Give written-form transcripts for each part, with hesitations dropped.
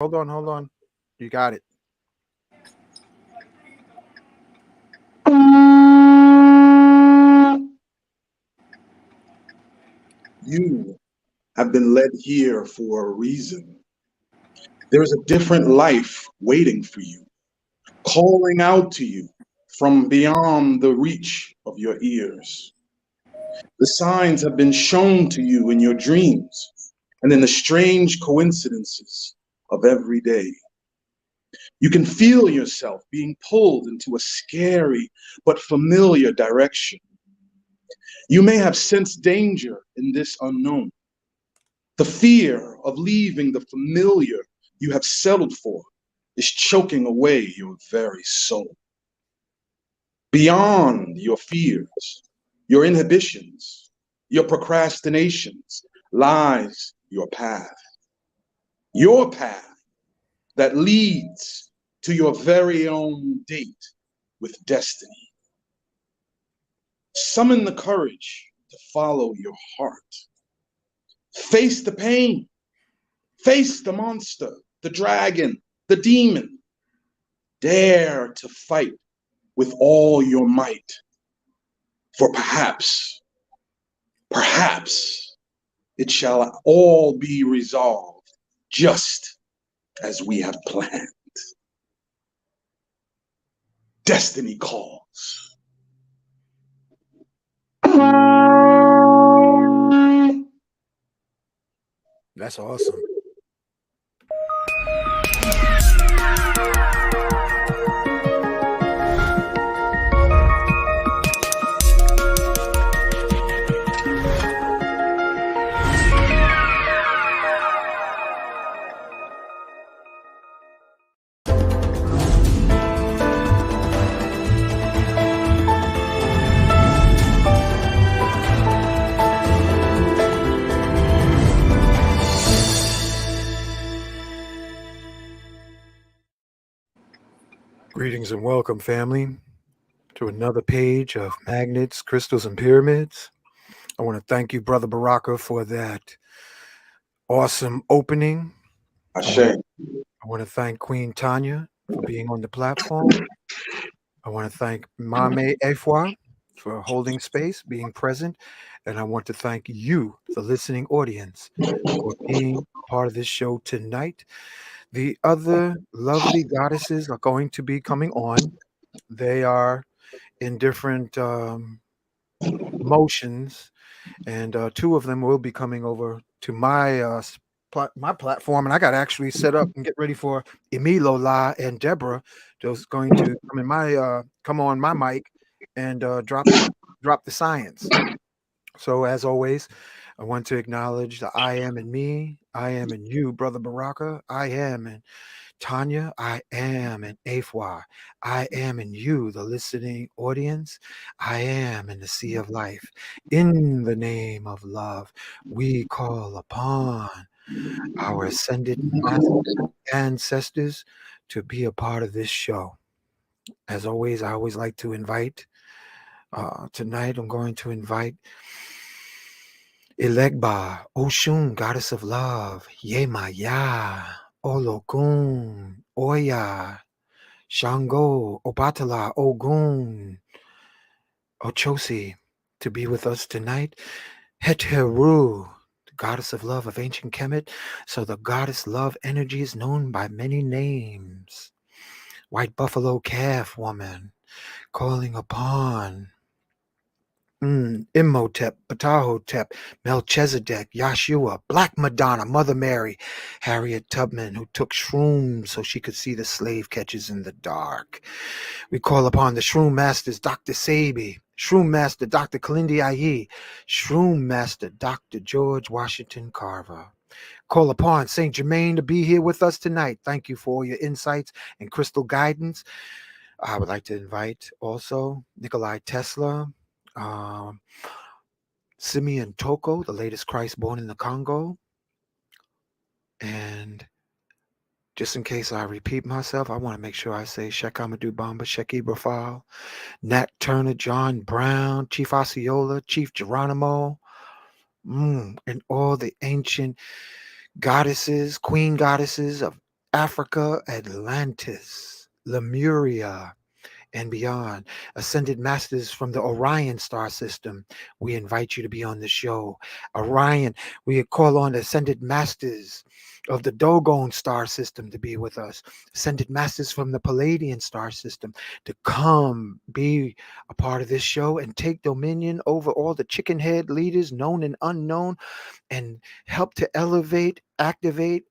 Hold on, hold on. You got it. You have been led here for a reason. There is a different life waiting for you, calling out to you from beyond the reach of your ears. The signs have been shown to you in your dreams and in the strange coincidences of every day. You can feel yourself being pulled into a scary but familiar direction. You may have sensed danger in this unknown. The fear of leaving the familiar you have settled for is choking away your very soul. Beyond your fears, your inhibitions, your procrastinations lies your path that leads to your very own date with destiny. Summon the courage to follow your heart. Face the pain. Face the monster, the dragon, the demon. Dare to fight with all your might. For perhaps it shall all be resolved just as we have planned. Destiny calls. That's awesome. Greetings and welcome, family, to another page of Magnets, Crystals, and Pyramids. I want to thank you, Brother Baraka, for that awesome opening. Ashe. I want to thank Queen Tanya for being on the platform. I want to thank MaameEfua for holding space, being present. And I want to thank you, the listening audience, for being a part of this show tonight. The other lovely goddesses are going to be coming on. They are in different motions, and two of them will be coming over to my platform, and I got to actually set up and get ready for Emilola and Deborah. Just going to come on my mic and drop the science. So as always, I want to acknowledge the I am in me, I am in you, Brother Baraka, I am in Tanya, I am in Afua. I am in you, the listening audience. I am in the sea of life. In the name of love, we call upon our ascended ancestors to be a part of this show. As always, I always like to invite, tonight I'm going to invite Elegba, Oshun, goddess of love, Yemaya, Olokun, Oya, Shango, Obatala, Ogun, Ochosi, to be with us tonight. Heteru, the goddess of love of ancient Kemet. So the goddess love energy is known by many names. White buffalo calf woman, calling upon Imhotep, Ptahotep, Melchizedek, Yahshua, Black Madonna, Mother Mary, Harriet Tubman, who took shrooms so she could see the slave catchers in the dark. We call upon the Shroom Masters, Dr. Sabi, Shroom Master, Dr. Kalindi Aye, Shroom Master, Dr. George Washington Carver. Call upon Saint Germain to be here with us tonight. Thank you for all your insights and crystal guidance. I would like to invite also Nikolai Tesla, Simeon Toko, the latest Christ born in the Congo. And just in case I repeat myself, I want to make sure I say Sheikh Amadou Bamba, Sheikh Ibrafal, Nat Turner, John Brown, Chief Osceola, Chief Geronimo, and all the ancient goddesses, queen goddesses of Africa, Atlantis, Lemuria, and beyond. Ascended masters from the Orion star system, we invite you to be on the show. Orion, we call on ascended masters of the Dogon star system to be with us. Ascended masters from the Palladian star system to come be a part of this show and take dominion over all the chicken head leaders, known and unknown, and help to elevate, activate,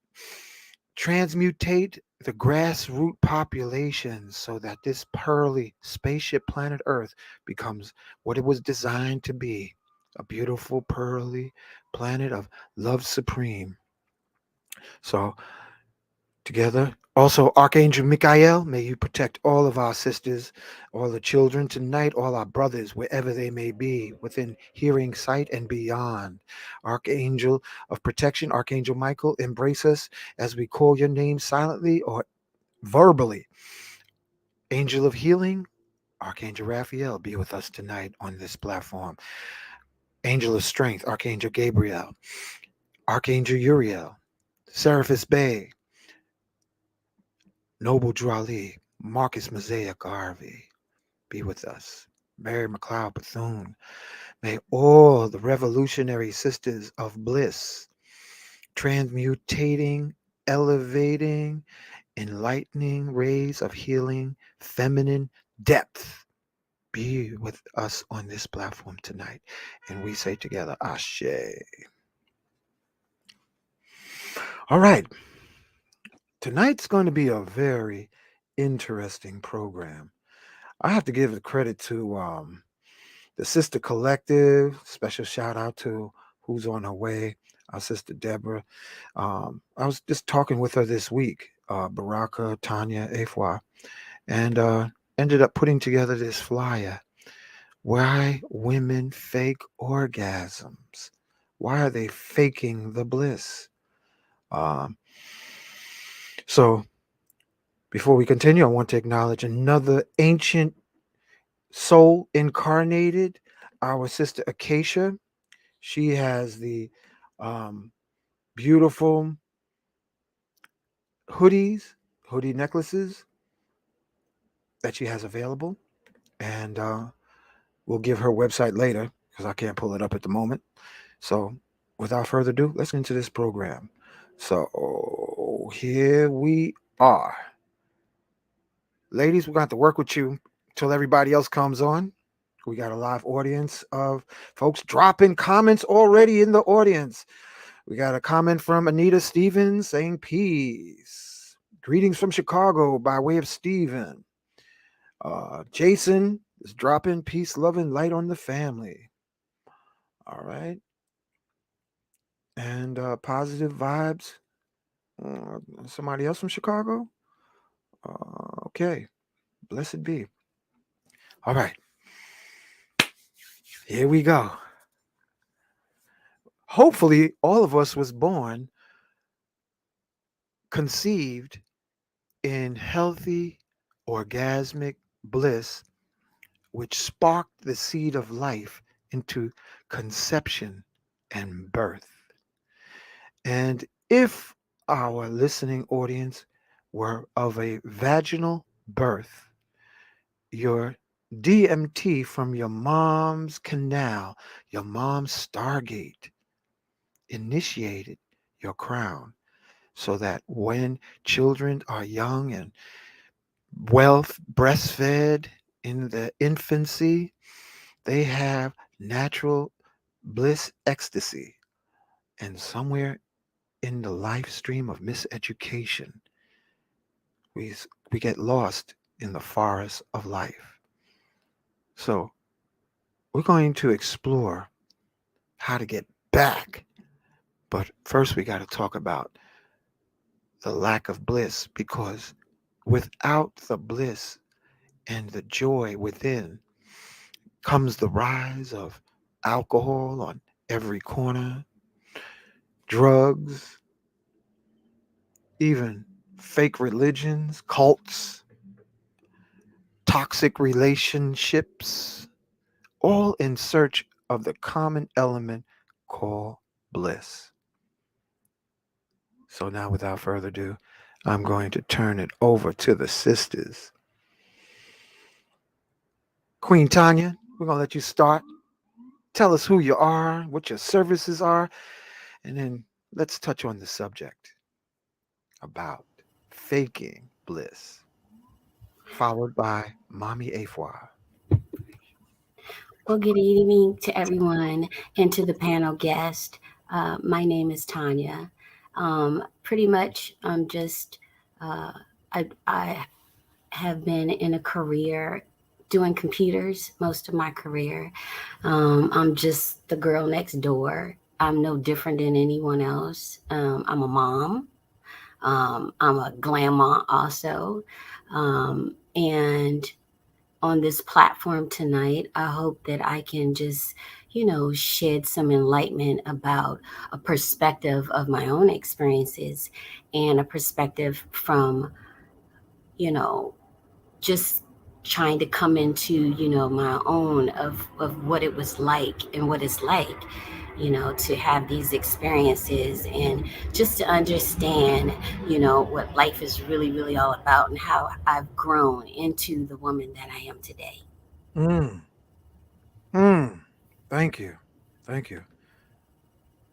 transmutate the grassroots populations so that this pearly spaceship planet Earth becomes what it was designed to be, a beautiful pearly planet of love supreme. So together, also Archangel Michael, may you protect all of our sisters, all the children tonight, all our brothers, wherever they may be, within hearing, sight, and beyond. Archangel of protection, Archangel Michael, embrace us as we call your name silently or verbally. Angel of healing, Archangel Raphael, be with us tonight on this platform. Angel of strength, Archangel Gabriel, Archangel Uriel, Seraphis Bey, Noble Drali, Marcus Mosaic Garvey, be with us. Mary McLeod Bethune, may all the revolutionary sisters of bliss, transmutating, elevating, enlightening rays of healing, feminine depth, be with us on this platform tonight. And we say together, Ashe. All right. Tonight's going to be a very interesting program. I have to give the credit to the Sister Collective. Special shout out to who's on her way, our sister Deborah. I was just talking with her this week, Baraka, Tanya, Efua, and ended up putting together this flyer. Why women fake orgasms? Why are they faking the bliss? Um, so, before we continue, I want to acknowledge another ancient soul incarnated, our sister Acacia. She has the um, beautiful hoodie necklaces that she has available. And we'll give her website later because I can't pull it up at the moment. So, without further ado, let's get into this program. So, here we are. Ladies, we're going to have to work with you till everybody else comes on. We got a live audience of folks dropping comments already in the audience. We got a comment from Anita Stevens saying peace. Greetings from Chicago by way of Steven. Jason is dropping peace, love, and light on the family. All right. And positive vibes. Somebody else from Chicago? Okay. Blessed be. All right. Here we go. Hopefully, all of us was born, conceived in healthy, orgasmic bliss, which sparked the seed of life into conception and birth. And if our listening audience were of a vaginal birth, your DMT from your mom's canal, your mom's Stargate, initiated your crown so that when children are young and wealth breastfed in the infancy, they have natural bliss ecstasy. And somewhere in the life stream of miseducation, we, we get lost in the forest of life. So we're going to explore how to get back. But first, we got to talk about the lack of bliss, because without the bliss and the joy within comes the rise of alcohol on every corner, drugs, even fake religions, cults, toxic relationships, all in search of the common element called bliss. So now, without further ado, I'm going to turn it over to the sisters. Queen Tanya, we're going to let you start. Tell us who you are, what your services are, and then let's touch on the subject about faking bliss, followed by MaameEfua. Well, good evening to everyone and to the panel guest. My name is Tanya. Pretty much, I'm just, I have been in a career doing computers most of my career. I'm just the girl next door. I'm no different than anyone else. I'm a mom. I'm a grandma also. And on this platform tonight, I hope that I can just, shed some enlightenment about a perspective of my own experiences and a perspective from, you know, just trying to come into, my own of what it was like and what it's like, to have these experiences and just to understand, what life is really, really all about and how I've grown into the woman that I am today. Mm, mm. Thank you. Thank you.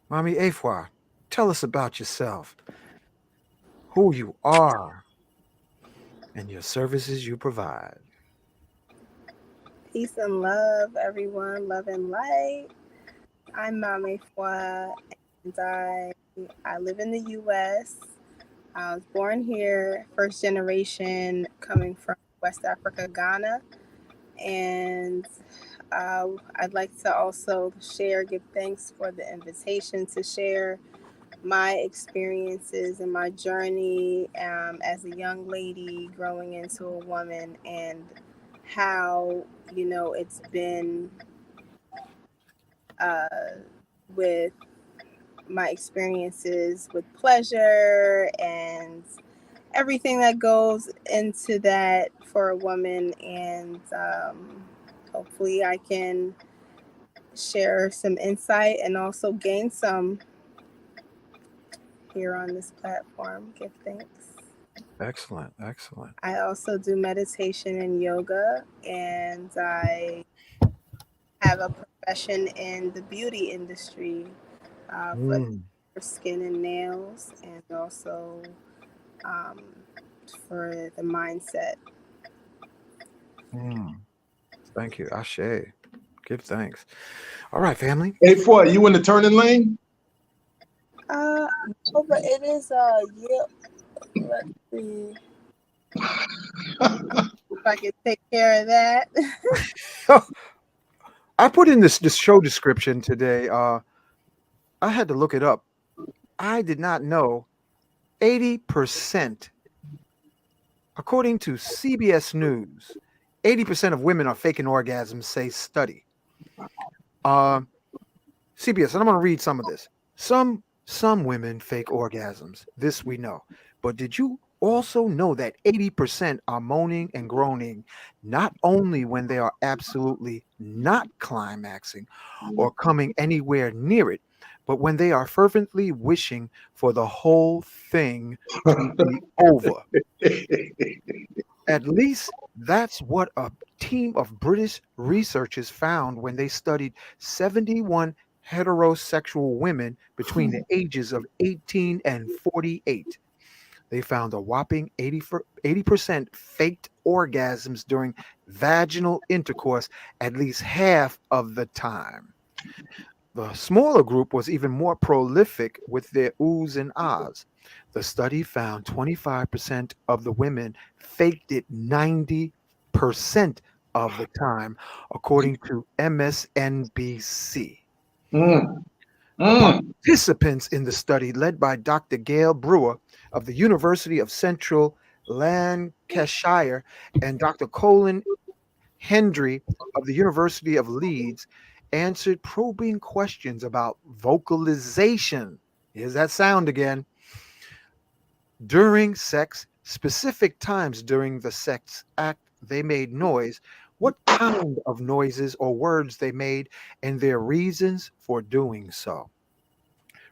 MaameEfua, tell us about yourself, who you are, and your services you provide. Peace and love, everyone. Love and light. I'm MaameEfua, and I live in the U.S. I was born here, first generation, coming from West Africa, Ghana, and I'd like to also give thanks for the invitation to share my experiences and my journey as a young lady growing into a woman, and how it's been uh, with my experiences with pleasure and everything that goes into that for a woman. And hopefully I can share some insight and also gain some here on this platform. Give thanks. Excellent. Excellent. I also do meditation and yoga, and I have a profession in the beauty industry for Mm, skin and nails, and also um, for the mindset. mm. Thank you. Ashe. Give thanks. All right, family. Hey, for you in the turning lane? Uh, oh, but it is yeah. Let's see if I can take care of that. I put in this show description today. I had to look it up. I did not know 80%, according to CBS News, 80% of women are faking orgasms, say study. Uh, CBS, and I'm going to read some of this. Some women fake orgasms. This we know. But did you also know that 80% are moaning and groaning not only when they are absolutely not climaxing or coming anywhere near it, but when they are fervently wishing for the whole thing to be over? At least that's what a team of British researchers found when they studied 71 heterosexual women between the ages of 18 and 48. They found a whopping 80% faked orgasms during vaginal intercourse at least half of the time. The smaller group was even more prolific with their oohs and ahs. The study found 25% of the women faked it 90% of the time, according to MSNBC. Mm, The mm. participants in the study, led by Dr. Gail Brewer of the University of Central Lancashire and Dr. Colin Hendry of the University of Leeds, answered probing questions about vocalization. Here's that sound again. During sex, specific times during the sex act, they made noise, what kind of noises or words they made, and their reasons for doing so.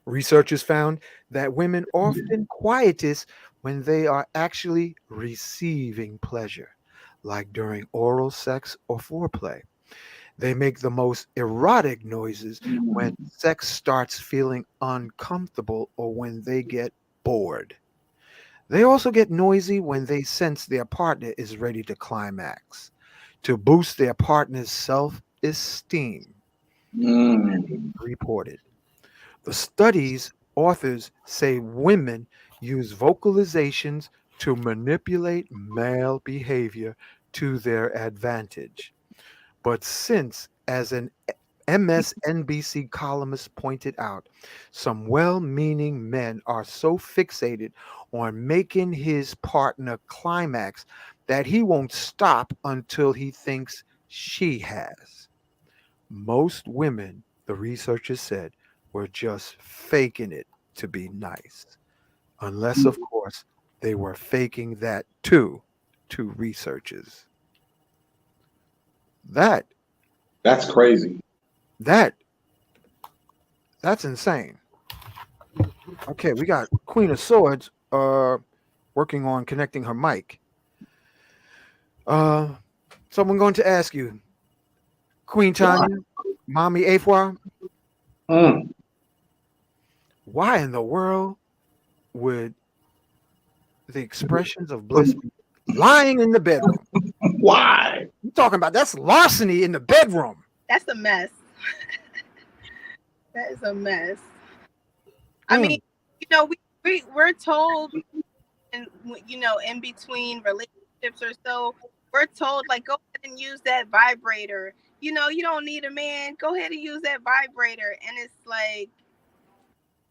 Researchers found that women often quietest when they are actually receiving pleasure, like during oral sex or foreplay. They make the most erotic noises when sex starts feeling uncomfortable or when they get bored. They also get noisy when they sense their partner is ready to climax, to boost their partner's self esteem, Mm. reported. The study's authors say women use vocalizations to manipulate male behavior to their advantage. But since, as an MSNBC columnist pointed out, some well meaning men are so fixated on making his partner climax that he won't stop until he thinks she has. Most women, the researchers said, were just faking it to be nice. Unless, of course, they were faking that too, to researchers. That, That's crazy. that, that's insane. Okay, we got Queen of Swords working on connecting her mic. Uh so I'm going to ask you, Queen Why? Tanya, MaameEfua, Mm. why in the world would the expressions of bliss be lying in the bedroom? Why? You talking about that's larceny in the bedroom. That's a mess. That is a mess. I mean, Mm. we're told, and in between relationships or so, we're told like go ahead and use that vibrator. You don't need a man. Go ahead and use that vibrator. And it's like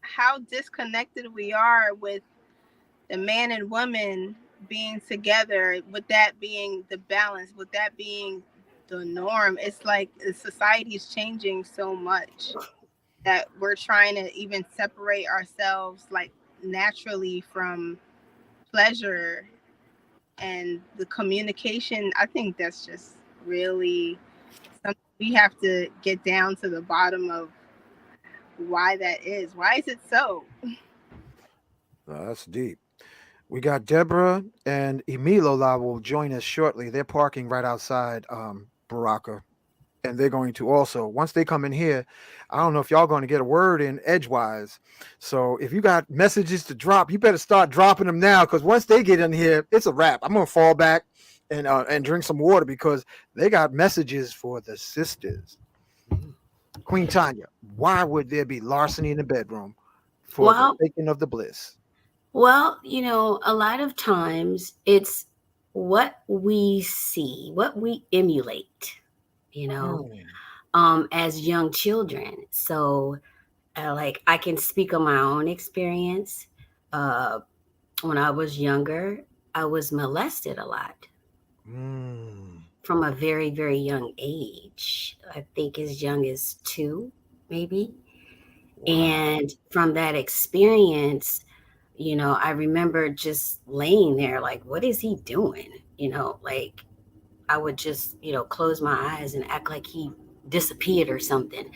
how disconnected we are with the man and woman being together, with that being the balance, with that being the norm. It's like society is changing so much that we're trying to even separate ourselves like naturally from pleasure and the communication. I think that's just really something we have to get down to the bottom of why that is. Why is it so? That's deep. We got Deborah and Emilola will join us shortly. They're parking right outside Baraka. And they're going to also, once they come in here, I don't know if y'all going to get a word in edgewise. So if you got messages to drop, you better start dropping them now, because once they get in here, it's a wrap. I'm going to fall back and drink some water because they got messages for the sisters. Queen Tanya, why would there be larceny in the bedroom for the Well, taking of the bliss? well, a lot of times it's what we see, what we emulate, you know, Mm. as young children. So, like, I can speak on my own experience. Uh, when I was younger, I was molested a lot Mm. from a very, very young age. I think as young as 2, maybe. Wow. And from that experience, I remember just laying there like, what is he doing? Like I would just, close my eyes and act like he disappeared or something.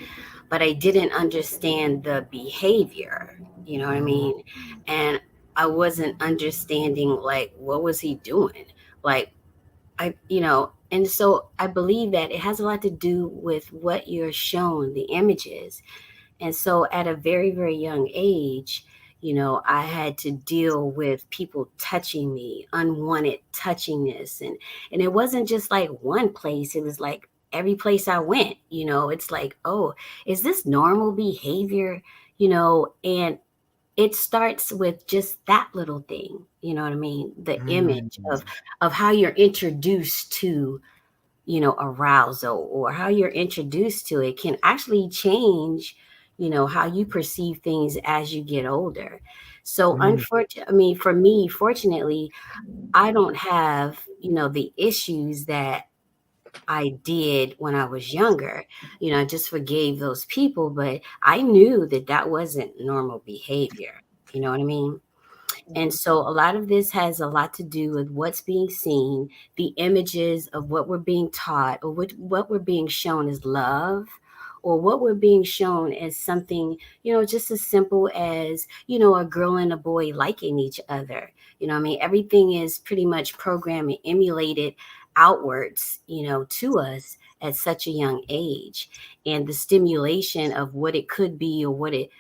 But I didn't understand the behavior, you know what I Mm. mean? And I wasn't understanding like what was he doing? Like and so I believe that it has a lot to do with what you're shown, the images. And so at a very, very young age, I had to deal with people touching me, unwanted touchingness. And it wasn't just like one place, it was like every place I went, it's like, oh, is this normal behavior? And it starts with just that little thing, you know what I mean? The image Mm. of how you're introduced to arousal, or how you're introduced to it can actually change, how you perceive things as you get older. So Mm. unfortunately, I mean, for me, fortunately, I don't have, the issues that I did when I was younger. I just forgave those people, but I knew that that wasn't normal behavior. You know what I mean? And so a lot of this has a lot to do with what's being seen, the images of what we're being taught, or what we're being shown as love, or what we're being shown as something, just as simple as, a girl and a boy liking each other. You know what I mean? Everything is pretty much programmed and emulated outwards, you know, to us at such a young age. And the stimulation of what it could be or what it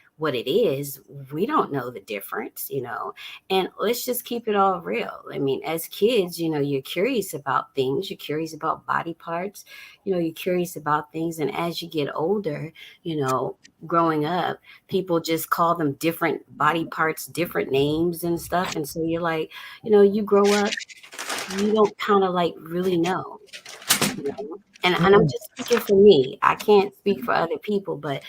is, we don't know the difference, you know. And let's just keep it all real. I mean, as kids, you know, you're curious about things, you're curious about body parts, you know, you're curious about things. And as you get older, you know, growing up, people just call them different body parts, different names and stuff. And so you're like, you know, you grow up, you don't kind of like really know, you know. And I'm just speaking for me. I can't speak for other people, but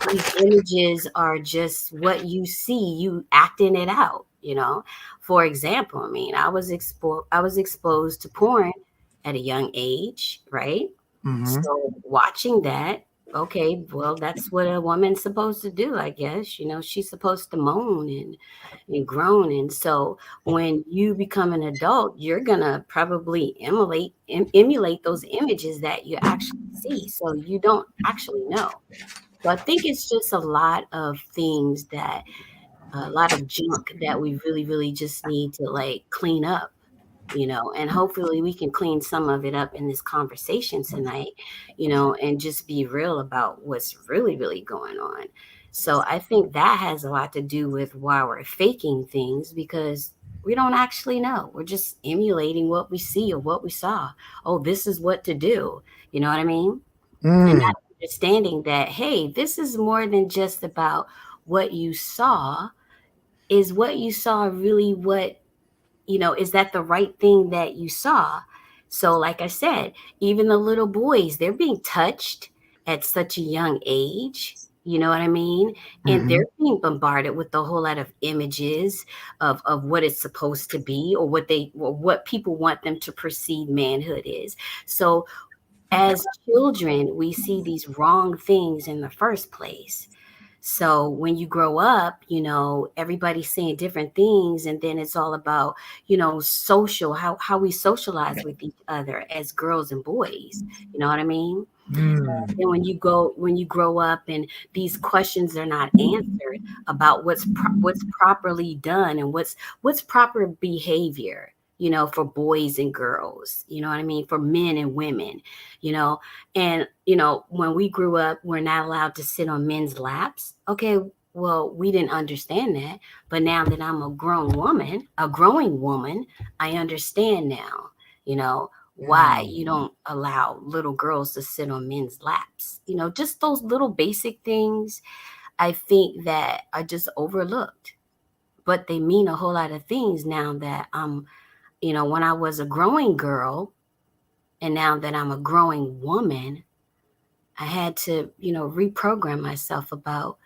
these images are just what you see, you acting it out, you know. For example, I mean, I was exposed to porn at a young age, right? Mm-hmm. So watching that, okay, well, that's what a woman's supposed to do, I guess. You know, she's supposed to moan and groan. And so when you become an adult, you're gonna probably emulate those images that you actually see. So you don't actually know. So I think it's just a lot of things that a lot of junk that we really, really just need to like clean up, you know, and hopefully we can clean some of it up in this conversation tonight, you know, and just be real about what's really, really going on. So I think that has a lot to do with why we're faking things, because we don't actually know. We're just emulating what we see or what we saw. Oh, this is what to do. You know what I mean? And Mm. not understanding that, hey, this is more than just about what you saw. Is what you saw really what, you know, is that the right thing that you saw? So, like I said, even the little boys, they're being touched at such a young age. You know what I mean? And Mm-hmm. they're being bombarded with a whole lot of images of what it's supposed to be, or what people want them to perceive manhood is. So as children, we see these wrong things in the first place. So when you grow up, you know, everybody's saying different things, and then it's all about, you know, how we socialize with each other as girls and boys. You know what I mean? Mm. And when you grow up and these questions are not answered about what's properly done and what's proper behavior, you know, for boys and girls, you know what I mean, for men and women, you know. And you know, when we grew up, we're not allowed to sit on men's laps. Okay, well, we didn't understand that, but now that I'm a growing woman, I understand now, you know, why you don't allow little girls to sit on men's laps. You know, just those little basic things I think that are just overlooked. But they mean a whole lot of things now that I'm, you know, when I was a growing girl and now that I'm a growing woman, I had to, you know, reprogram myself about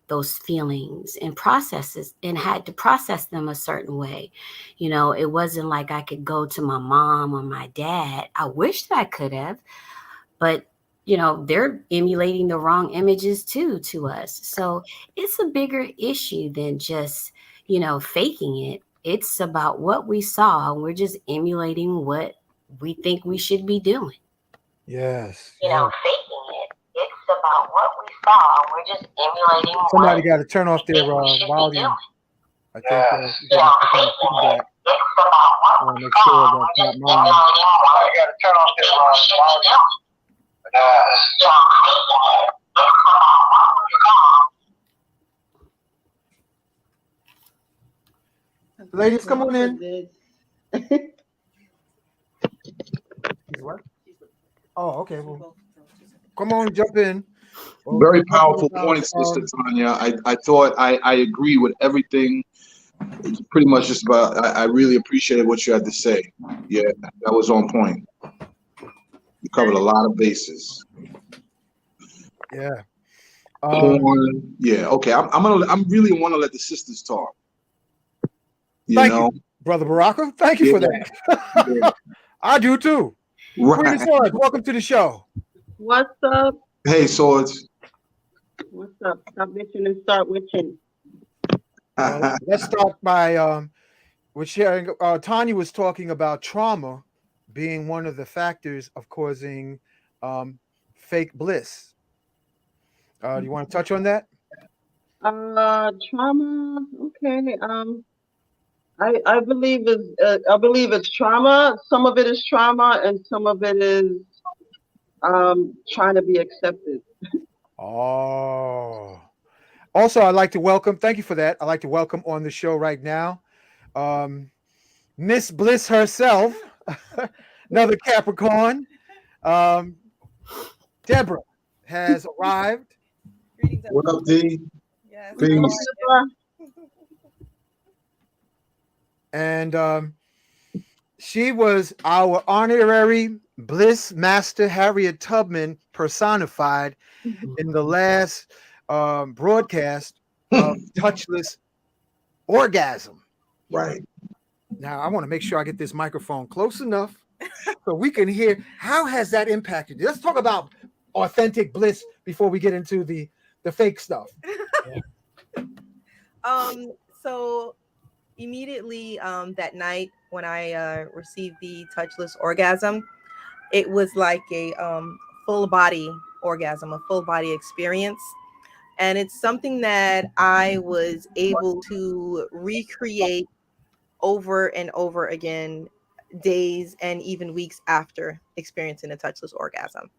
those feelings and processes and had to process them a certain way. You know, it wasn't like I could go to my mom or my dad. I wish that I could have, but you know, they're emulating the wrong images too to us. So it's a bigger issue than just, you know, faking it. It's about what we saw. We're just emulating what we think we should be doing. Yes. You Yeah. know, faking it. It's about what we saw. We're just emulating Somebody what got to turn off we their think we should be volume. doing. I think Yes. we're You know, getting some kind of faking it. feedback. It's about I what want we to make sure saw. that's We're not just mine. emulating what we think we should be doing. Yes. You know, faking it. It's about what we saw. Ladies, come on in. What? Oh, okay. Well, come on, jump in. Well, Very we're talking powerful about, point, Sister Tanya. I thought I agree with everything. It's pretty much just about, I really appreciated what you had to say. Yeah, that was on point. You covered a lot of bases. yeah. Porn. Yeah, okay. I'm really want to let the sisters talk. You Thank know? you, Brother Baraka. Thank you for that. Yeah. I do too. Queena Right. Swordz, welcome to the show. What's up? Hey, Swordz. What's up? Stop bitching and start witching. Well, let's start by we're sharing. Tanya was talking about trauma being one of the factors of causing fake bliss. Do you want to touch on that? Trauma. Okay. I believe it's trauma. Some of it is trauma, and some of it is trying to be accepted. Oh. Also, I'd like to welcome, thank you for that. I'd like to welcome on the show right now, Miss Bliss herself, another Capricorn. Um, Deborah has arrived. What up, D? Yes. Peace. And she was our honorary Bliss Master Harriet Tubman personified in the last broadcast of Touchless Orgasm. Right. Now, I want to make sure I get this microphone close enough so we can hear how has that impacted you. Let's talk about authentic bliss before we get into the fake stuff. So immediately that night when I received the touchless orgasm, it was like a full body orgasm, a full body experience. And it's something that I was able to recreate over and over again, days and even weeks after experiencing a touchless orgasm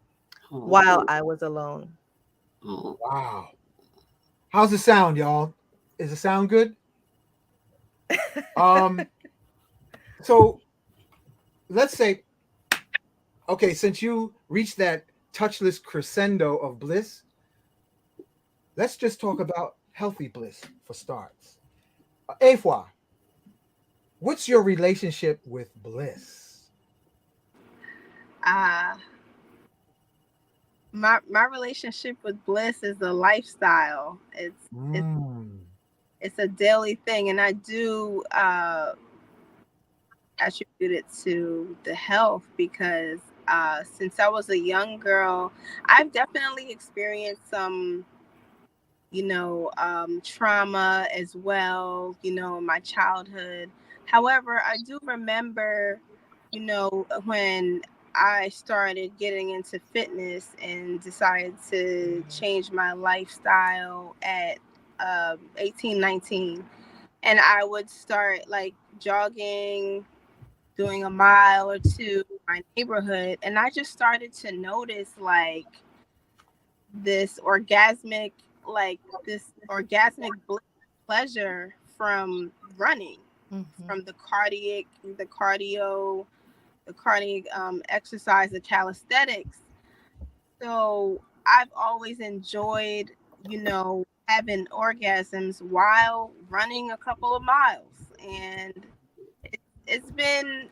while I was alone. Wow. How's it sound, y'all? Is it sound good? So let's say, okay, since you reached that touchless crescendo of bliss, let's just talk about healthy bliss for starts. Efua, what's your relationship with bliss? My relationship with bliss is a lifestyle. It's a daily thing, and I do attribute it to the health because since I was a young girl, I've definitely experienced some, trauma as well, in my childhood. However, I do remember, when I started getting into fitness and decided to change my lifestyle at 18, 19. And I would start like jogging, doing a mile or two in my neighborhood. And I just started to notice like this orgasmic pleasure from running, from the cardio exercise, the calisthenics. So I've always enjoyed, having orgasms while running a couple of miles, and it's been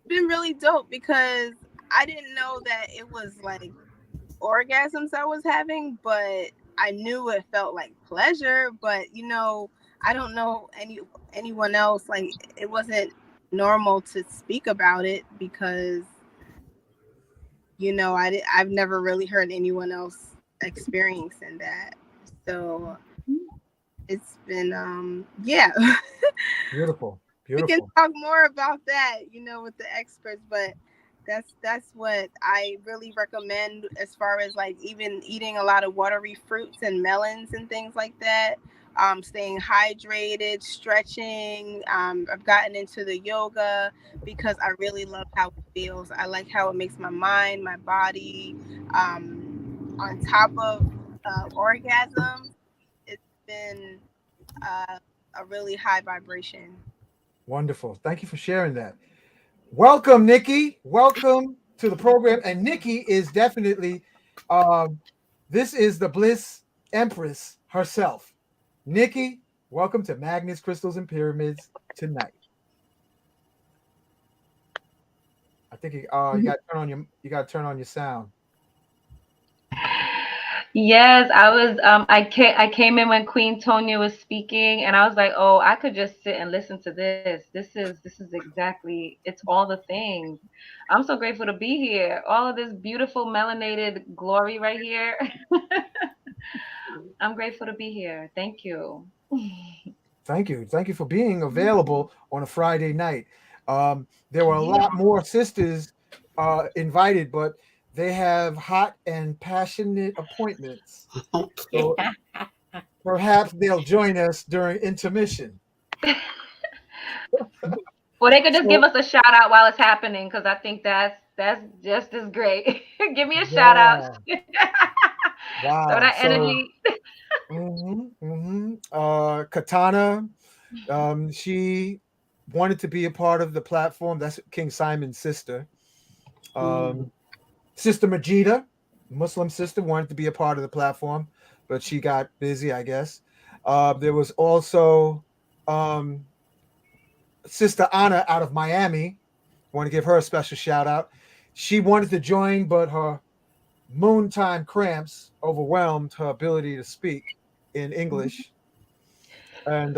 really dope because I didn't know that it was like orgasms I was having, but I knew it felt like pleasure. But I don't know anyone else. Like it wasn't normal to speak about it because I've never really heard anyone else experiencing that. So it's been yeah. Beautiful. We can talk more about that, with the experts, but that's what I really recommend as far as like even eating a lot of watery fruits and melons and things like that. Staying hydrated, stretching. I've gotten into the yoga because I really love how it feels. I like how it makes my mind, my body. On top of orgasm, it's been a really high vibration. Wonderful. Thank you for sharing that. Welcome, Nikki. Welcome to the program. And Nikki is definitely, this is the Bliss Empress herself. Nikki, welcome to Magnets, Crystals, and Pyramids tonight. I think you got to turn on your sound. Yes, I was. I came in when Queen Tonya was speaking, and I was like, oh, I could just sit and listen to this. This is exactly. It's all the things. I'm so grateful to be here. All of this beautiful melanated glory right here. I'm grateful to be here. Thank you. Thank you for being available on a Friday night. There were a lot more sisters invited, but they have hot and passionate appointments. So perhaps they'll join us during intermission. Well, they could just give So, us a shout out while it's happening, because I think that's just as great. Give me a shout out. yeah. So Wow. that So, energy. Katana, she wanted to be a part of the platform. That's King Simon's sister. Um, Sister Majida, Muslim sister, wanted to be a part of the platform, but she got busy, I guess. There was also um, Sister Anna out of Miami. Want to give her a special shout out. She wanted to join, but her moon time cramps overwhelmed her ability to speak in English. And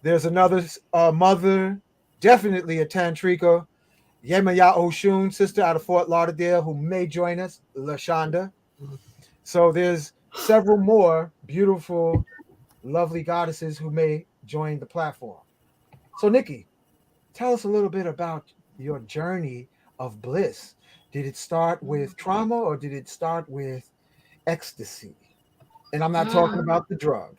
there's another mother, definitely a Tantrika, Yemaya Oshun, sister out of Fort Lauderdale, who may join us, Lashonda. So there's several more beautiful, lovely goddesses who may join the platform. So, Nikki, tell us a little bit about your journey of bliss. Did it start with trauma or did it start with ecstasy? And I'm not talking Mm. about the drug.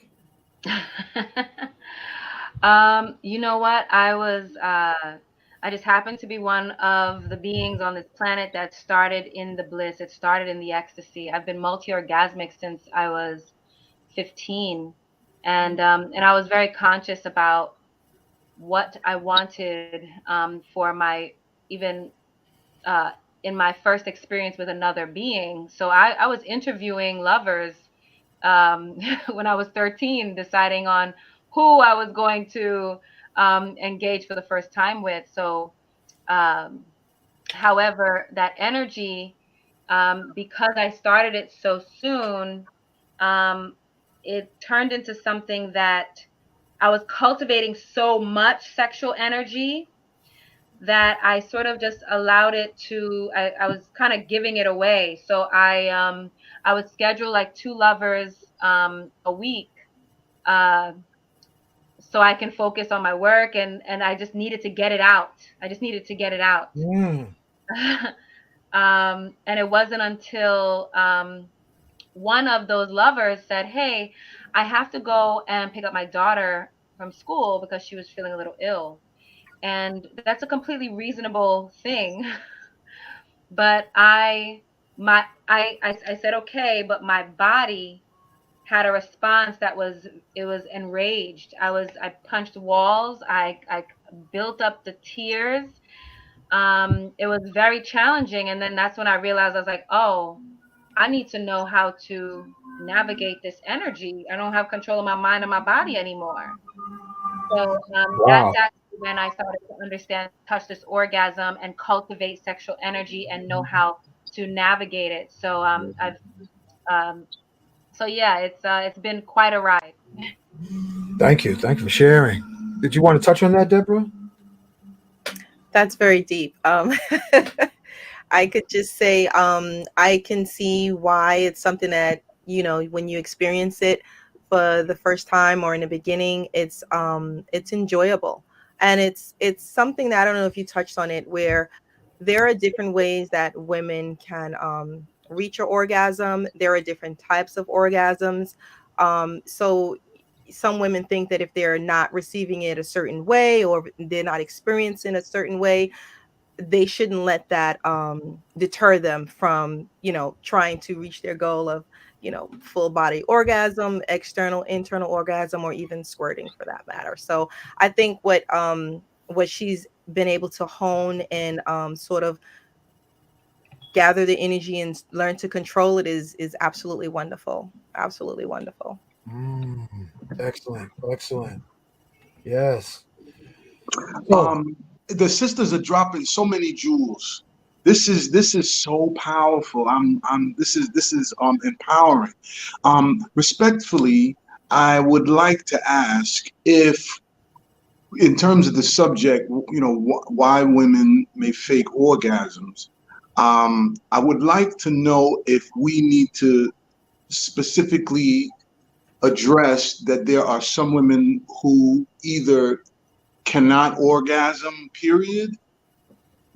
You know what? I just happened to be one of the beings on this planet that started in the bliss. It started in the ecstasy. I've been multi-orgasmic since I was 15, and I was very conscious about what I wanted for my even uh, in my first experience with another being. So I was interviewing lovers when I was 13, deciding on who I was going to engage for the first time with. So, um, however, that energy, because I started it so soon, um, it turned into something that I was cultivating so much sexual energy that I sort of just allowed it to. I was kind of giving it away. So I would schedule like 2 lovers a week, uh, so I can focus on my work, and I just needed to get it out. I just needed to get it out. Mm. And it wasn't until one of those lovers said, "Hey, I have to go and pick up my daughter from school because she was feeling a little ill." And that's a completely reasonable thing. But I said okay, but my body had a response that was, it was enraged. I punched walls. I built up the tears. It was very challenging, and then that's when I realized, I was like, oh, I need to know how to navigate this energy. I don't have control of my mind and my body anymore. So that's Wow. actually when I started to understand touchless orgasm and cultivate sexual energy and know how to navigate it. So I've um, so yeah, it's been quite a ride. Thank you. Thank you for sharing. Did you want to touch on that, Deborah? That's very deep. I could just say I can see why it's something that, you know, when you experience it for the first time or in the beginning, it's enjoyable. And it's something that, I don't know if you touched on it, where there are different ways that women can reach your orgasm. There are different types of orgasms. So some women think that if they're not receiving it a certain way, or they're not experiencing a certain way, they shouldn't let that deter them from, you know, trying to reach their goal of, you know, full body orgasm, external, internal orgasm, or even squirting for that matter. So I think what she's been able to hone and sort of gather the energy and learn to control it is absolutely wonderful. Absolutely wonderful. Mm. Excellent. Excellent. Yes. So, The sisters are dropping so many jewels. This is so powerful. This is empowering. Respectfully, I would like to ask if, in terms of the subject, you know, why women may fake orgasms. I would like to know if we need to specifically address that there are some women who either cannot orgasm, period,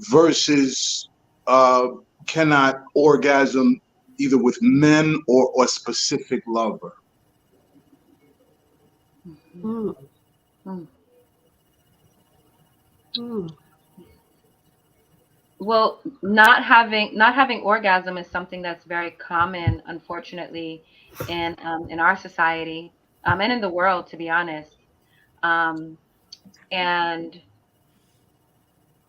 versus uh, cannot orgasm either with men or a specific lover. Mm. Mm. Mm. Well, not having orgasm is something that's very common, unfortunately, in our society, and in the world, to be honest. Um, and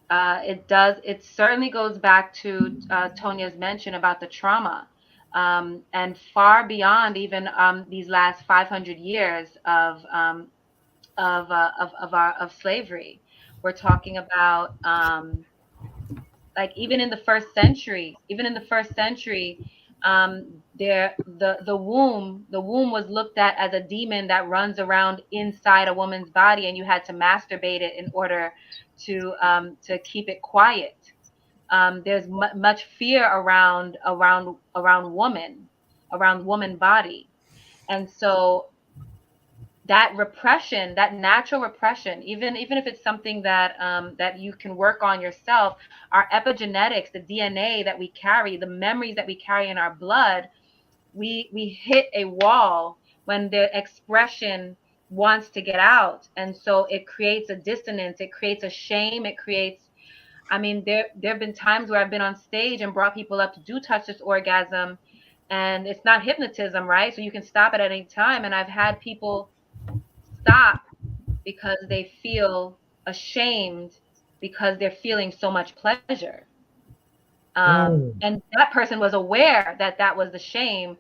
it certainly goes back to Tonia's mention about the trauma, and far beyond even these last 500 years of slavery. We're talking about like even in the first century, the womb was looked at as a demon that runs around inside a woman's body, and you had to masturbate it in order to keep it quiet. There's much fear around woman body, and so that repression, that natural repression, even if it's something that you can work on yourself, our epigenetics, the DNA that we carry, the memories that we carry in our blood, we hit a wall when the expression wants to get out, and so it creates a dissonance, it creates a shame, it creates, I mean, there have been times where I've been on stage and brought people up to do touch this orgasm, and it's not hypnotism, right? So you can stop it at any time, and I've had people stop because they feel ashamed because they're feeling so much pleasure. Mm. And that person was aware that that was the shame.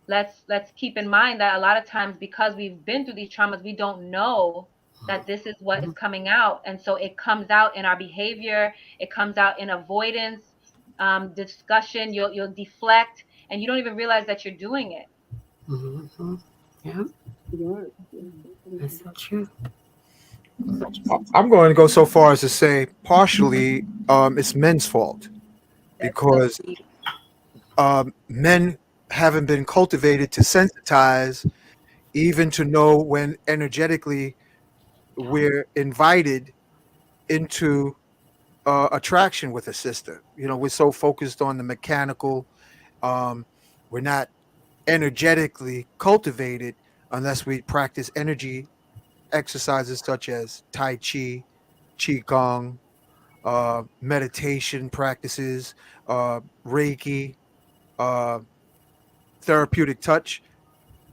Let's keep in mind that a lot of times, because we've been through these traumas, we don't know that this is what is coming out, and so it comes out in our behavior. It comes out in avoidance, discussion. You'll deflect, and you don't even realize that you're doing it. Mm-hmm. Yeah, that's so true. I'm going to go so far as to say partially it's men's fault That's so because deep. men haven't been cultivated to sensitize, even to know when energetically we're invited into attraction with a sister. We're so focused on the mechanical. Um, we're not energetically cultivated unless we practice energy exercises such as Tai Chi, Qigong, meditation practices, Reiki, uh, therapeutic touch,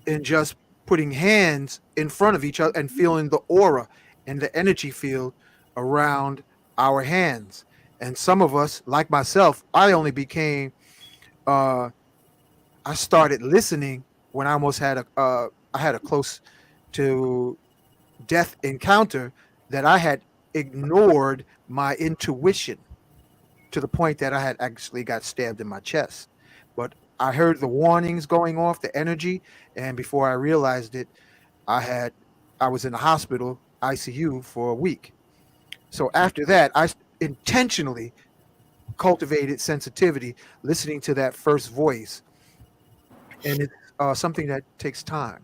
and just putting hands in front of each other and feeling the aura and the energy field around our hands. And some of us, like myself, uh, I started listening when I almost I had a close to death encounter that I had ignored my intuition to the point that I had actually got stabbed in my chest. But I heard the warnings going off, the energy, and before I realized it, I was in the hospital ICU for a week. So after that, intentionally cultivated sensitivity, listening to that first voice, and it's something that takes time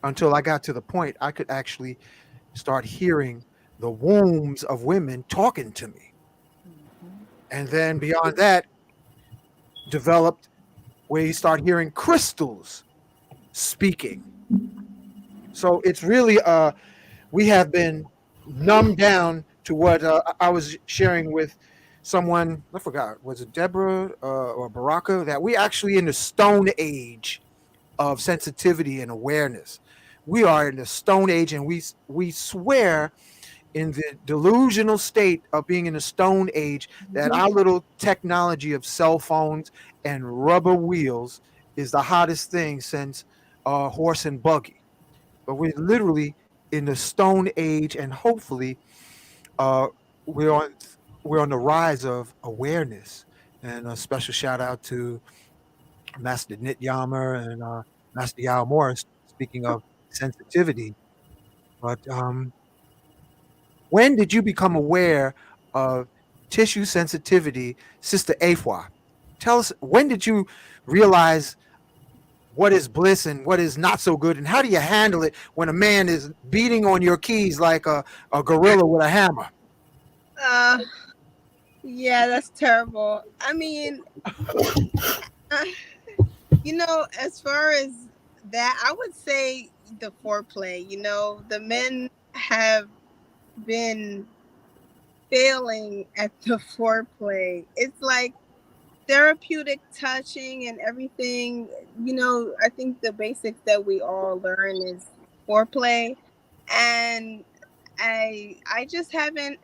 until I got to the point I could actually start hearing the wombs of women talking to me. And then beyond that, developed where you start hearing crystals speaking. So it's really we have been numbed down to what I was sharing with someone. I forgot, was it Deborah or Baraka, that we actually in the stone age of sensitivity and awareness. We are in the stone age, and we swear in the delusional state of being in the stone age that our little technology of cell phones and rubber wheels is the hottest thing since horse and buggy. But we're literally in the stone age, and hopefully uh, we're on we're on the rise of awareness. And a special shout out to Master Nit Yama and Master Yao Morris. Speaking of sensitivity, but when did you become aware of tissue sensitivity, Sister Afua? Tell us, when did you realize what is bliss and what is not so good, and how do you handle it when a man is beating on your keys like a gorilla with a hammer? Uh, yeah, that's terrible. I mean, as far as that, I would say the foreplay. The men have been failing at the foreplay. It's like therapeutic touching and everything. I think the basics that we all learn is foreplay, and I just haven't.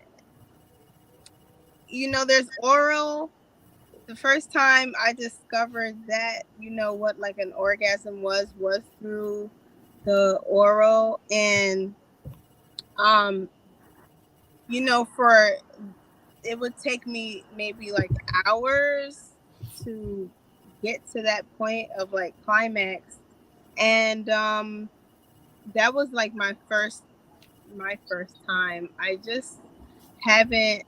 There's oral. The first time I discovered that, what like an orgasm was through the oral, and for it would take me maybe like hours to get to that point of like climax, and that was like my first time. I just haven't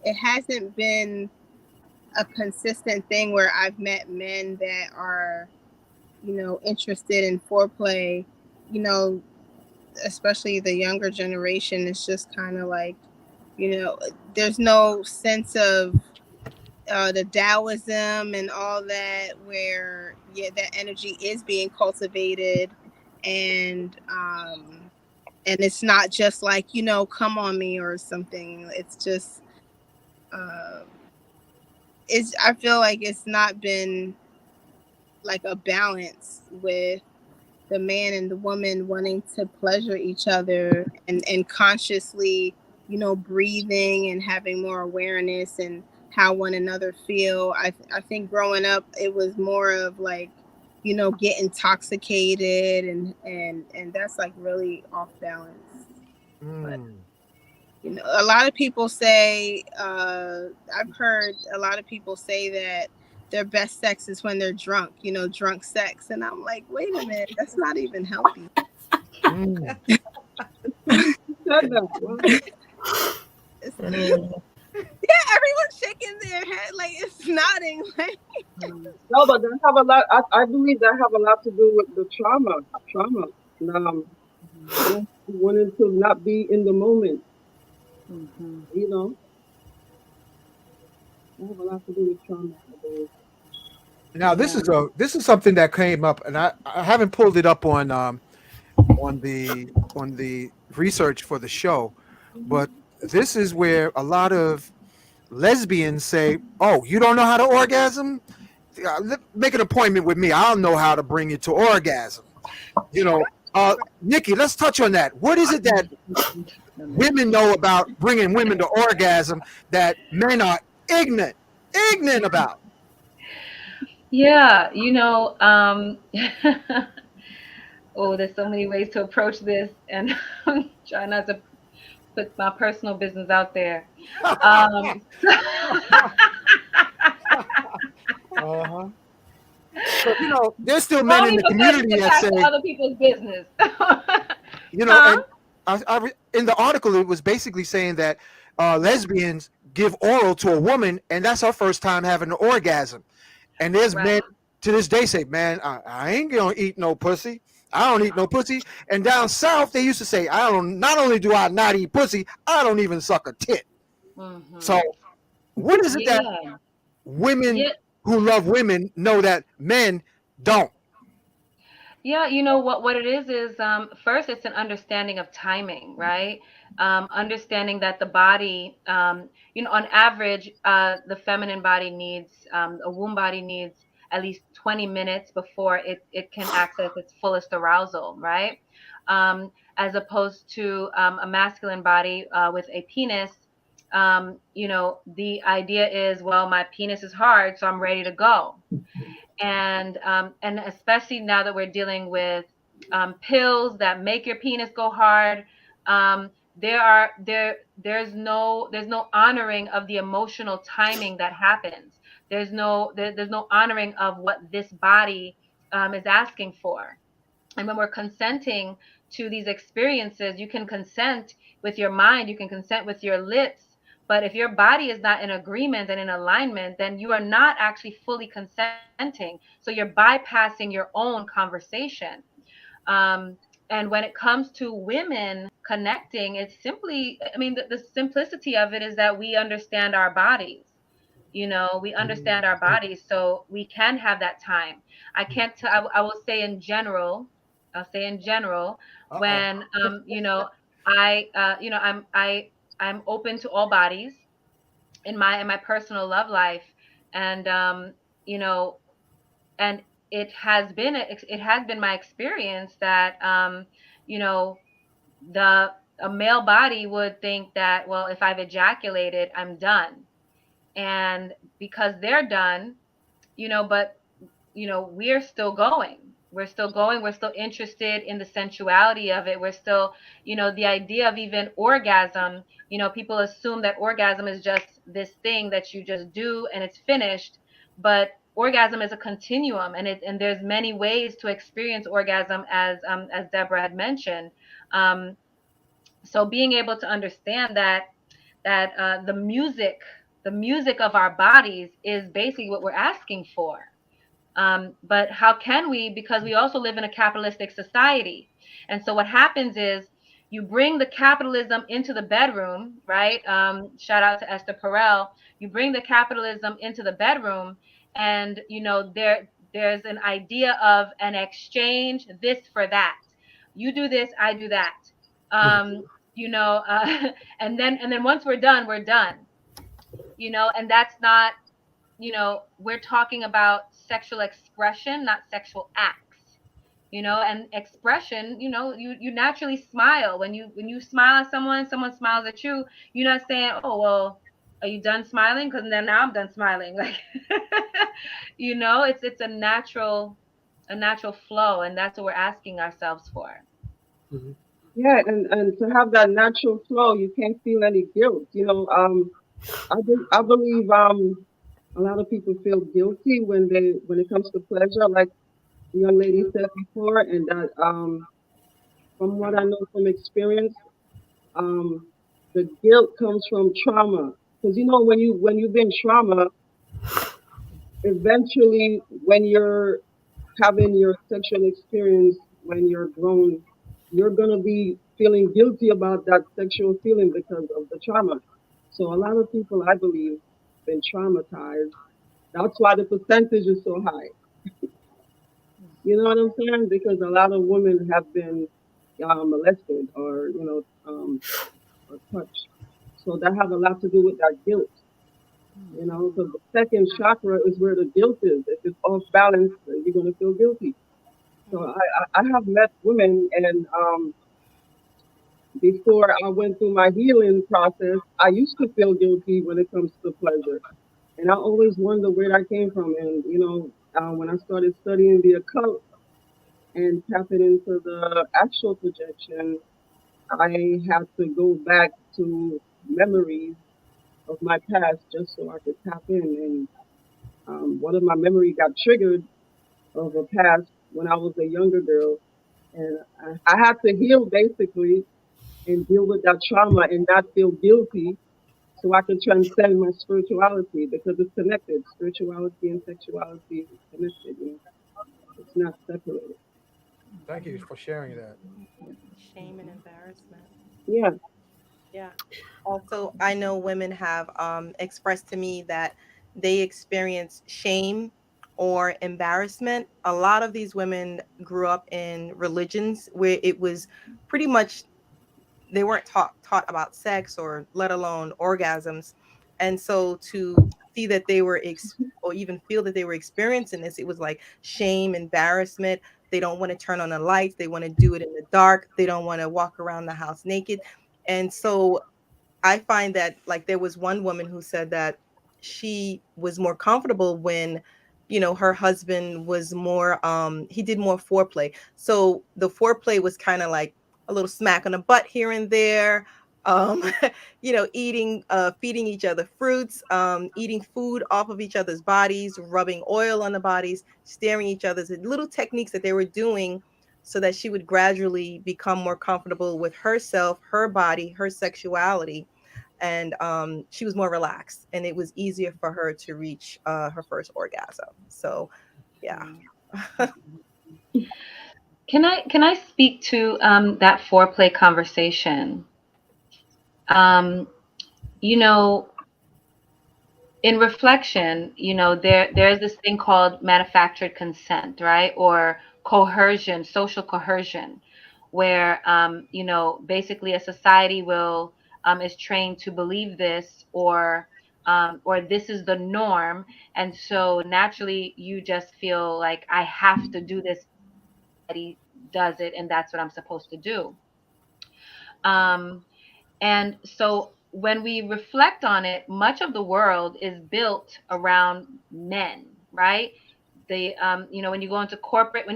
it hasn't been a consistent thing where I've met men that are interested in foreplay. Especially the younger generation. It's just kind of like there's no sense of the Taoism and all that, where that energy is being cultivated, and it's not just like come on me or something. It's just I feel like it's not been like a balance with the man and the woman wanting to pleasure each other, and consciously breathing and having more awareness and how one another feel. I think growing up it was more of like get intoxicated, and that's like really off balance. But a lot of people say, I've heard a lot of people say that their best sex is when they're drunk, drunk sex. And I'm like, wait a minute, that's not even healthy. Yeah, everyone's shaking their head like it's nodding. Like no, but that have a lot. I believe that have a lot to do with the trauma. Wanting to not be in the moment. That have a lot to do with trauma. Now this is something that came up, and I haven't pulled it up on the research for the show, but this is where a lot of lesbians say, "Oh, you don't know how to orgasm? Make an appointment with me. I'll know how to bring you to orgasm." Nikki, let's touch on that. What is it that women know about bringing women to orgasm that men are ignorant about? Yeah, oh, there's so many ways to approach this, and I'm trying not to put my personal business out there. So, there's still men in the community that say other people's business. And in the article, it was basically saying that lesbians give oral to a woman, and that's her first time having an orgasm. And there's men to this day say, "Man, I ain't gonna eat no pussy. I don't eat no pussy." And down south, they used to say, Not only do I not eat pussy, I don't even suck a tit." So, what is it that women who love women know that men don't? Yeah, what it is first it's an understanding of timing, right? Understanding that the body, on average, the feminine body needs, a womb body needs at least 20 minutes before it can access its fullest arousal, right? As opposed to a masculine body with a penis, the idea is, well, my penis is hard, so I'm ready to go. And especially now that we're dealing with pills that make your penis go hard, there's no honoring of the emotional timing that happens. There's no honoring of what this body is asking for. And when we're consenting to these experiences, you can consent with your mind, you can consent with your lips, but if your body is not in agreement and in alignment, then you are not actually fully consenting. So you're bypassing your own conversation. And when it comes to women connecting, it's simply, the simplicity of it is that we understand our bodies. We understand our bodies, so we can have that time. I can't tell, I will say in general, when, I I'm open to all bodies in my personal love life, and you know, and it has been my experience that you know, the a male body would think that, well, if I've ejaculated, I'm done, and because they're done, but we're still going. We're still going. We're still interested in the sensuality of it. We're still, the idea of even orgasm, people assume that orgasm is just this thing that you just do and it's finished. But orgasm is a continuum, and there's many ways to experience orgasm, as Deborah had mentioned. So being able to understand that the music of our bodies is basically what we're asking for. But how can we? Because we also live in a capitalistic society. And so what happens is you bring the capitalism into the bedroom, right? Shout out to Esther Perel. You bring the capitalism into the bedroom, and there's an idea of an exchange, this for that. You do this, I do that. Um, and then once we're done, we're done. And that's not, we're talking about sexual expression, not sexual acts. And expression, you naturally smile. When you smile at someone smiles at you, you're not saying, oh, well, are you done smiling? Because then now I'm done smiling. Like, it's a natural flow, and that's what we're asking ourselves for. Mhm. Yeah, and to have that natural flow, you can't feel any guilt. I believe a lot of people feel guilty when it comes to pleasure, like the young lady said before, and that from what I know from experience, um, the guilt comes from trauma. Because when you've been trauma, eventually when you're having your sexual experience when you're grown, you're gonna be feeling guilty about that sexual feeling because of the trauma. So a lot of people, I believe, been traumatized. That's why the percentage is so high. You know what I'm saying? Because a lot of women have been molested or or touched. So that have a lot to do with that guilt. Because the second chakra is where the guilt is. If it's off balance, then you're gonna feel guilty. So I have met women, and before I went through my healing process, I used to feel guilty when it comes to pleasure, and I always wonder where that came from. And when I started studying the occult and tapping into the actual projection, I had to go back to memories of my past just so I could tap in. And one of my memories got triggered of a past when I was a younger girl, and I had to heal basically and deal with that trauma and not feel guilty so I can transcend my spirituality because it's connected. Spirituality and sexuality is connected. It's not separated. Thank you for sharing that. Shame and embarrassment. Yeah. Yeah. Also, I know women have expressed to me that they experience shame or embarrassment. A lot of these women grew up in religions where it was pretty much they weren't taught about sex or let alone orgasms, and so to see that they were or even feel that they were experiencing this, it was like shame, embarrassment. They don't want to turn on the lights. They want to do it in the dark. They don't want to walk around the house naked. And so I find that like there was one woman who said that she was more comfortable when, her husband was more he did more foreplay. So the foreplay was kind of like a little smack on the butt here and there. Um, eating feeding each other fruits, eating food off of each other's bodies, rubbing oil on the bodies, staring each other's little techniques that they were doing so that she would gradually become more comfortable with herself, her body, her sexuality, and she was more relaxed, and it was easier for her to reach her first orgasm. So, yeah. Can I speak to that foreplay conversation? Um, you know, in reflection, there's this thing called manufactured consent, right? Or social coercion, where basically a society will is trained to believe this, or this is the norm. And so naturally you just feel like I have to do this. He does it, and that's what I'm supposed to do. And so when we reflect on it, much of the world is built around men, right? The when you go into corporate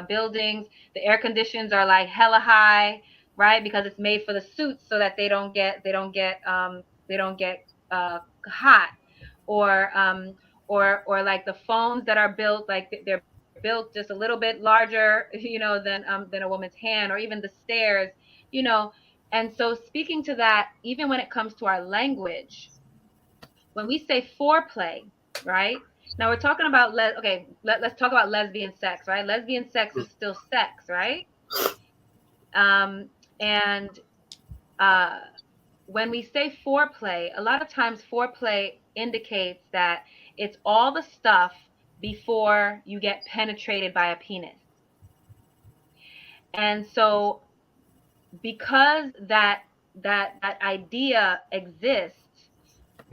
buildings, the air conditions are like hella high, right? Because it's made for the suits so that they don't get hot. Or like the phones that are built, like they're built just a little bit larger, than a woman's hand, or even the stairs, you know. And so speaking to that, even when it comes to our language, when we say foreplay, right? Now we're talking about let's talk about lesbian sex, right? Lesbian sex is still sex, right? And when we say foreplay, a lot of times foreplay indicates that it's all the stuff before you get penetrated by a penis. And so because that idea exists,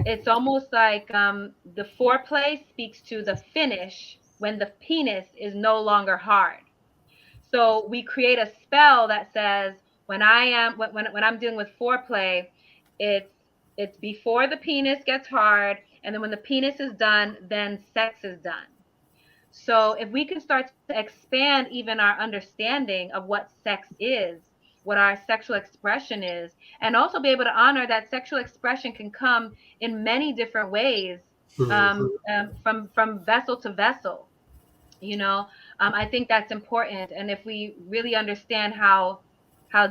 it's almost like the foreplay speaks to the finish when the penis is no longer hard. So we create a spell that says when I'm dealing with foreplay, it's before the penis gets hard, and then when the penis is done, then sex is done. So if we can start to expand even our understanding of what sex is, what our sexual expression is, and also be able to honor that sexual expression can come in many different ways, from vessel to vessel. I think that's important. And if we really understand how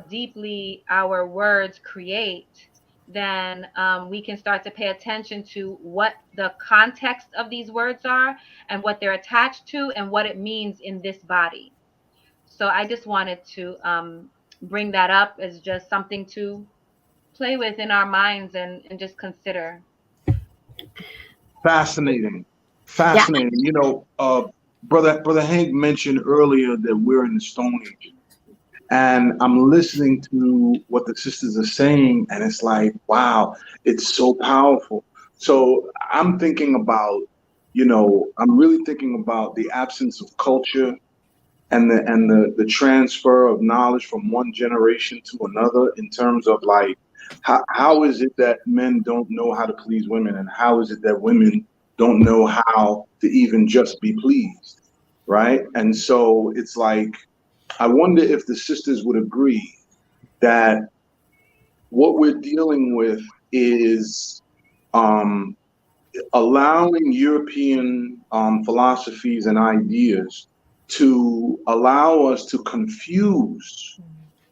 deeply our words create, then we can start to pay attention to what the context of these words are and what they're attached to and what it means in this body. So I just wanted to bring that up as just something to play with in our minds and just consider. Fascinating. Brother Hank mentioned earlier that we're in the Stone Age, and I'm listening to what the sisters are saying, and it's like, wow, it's so powerful. So I'm thinking about, I'm really thinking about the absence of culture and the transfer of knowledge from one generation to another, in terms of like, how is it that men don't know how to please women, and how is it that women don't know how to even just be pleased, right? And so it's like, I wonder if the sisters would agree that what we're dealing with is allowing European philosophies and ideas to allow us to confuse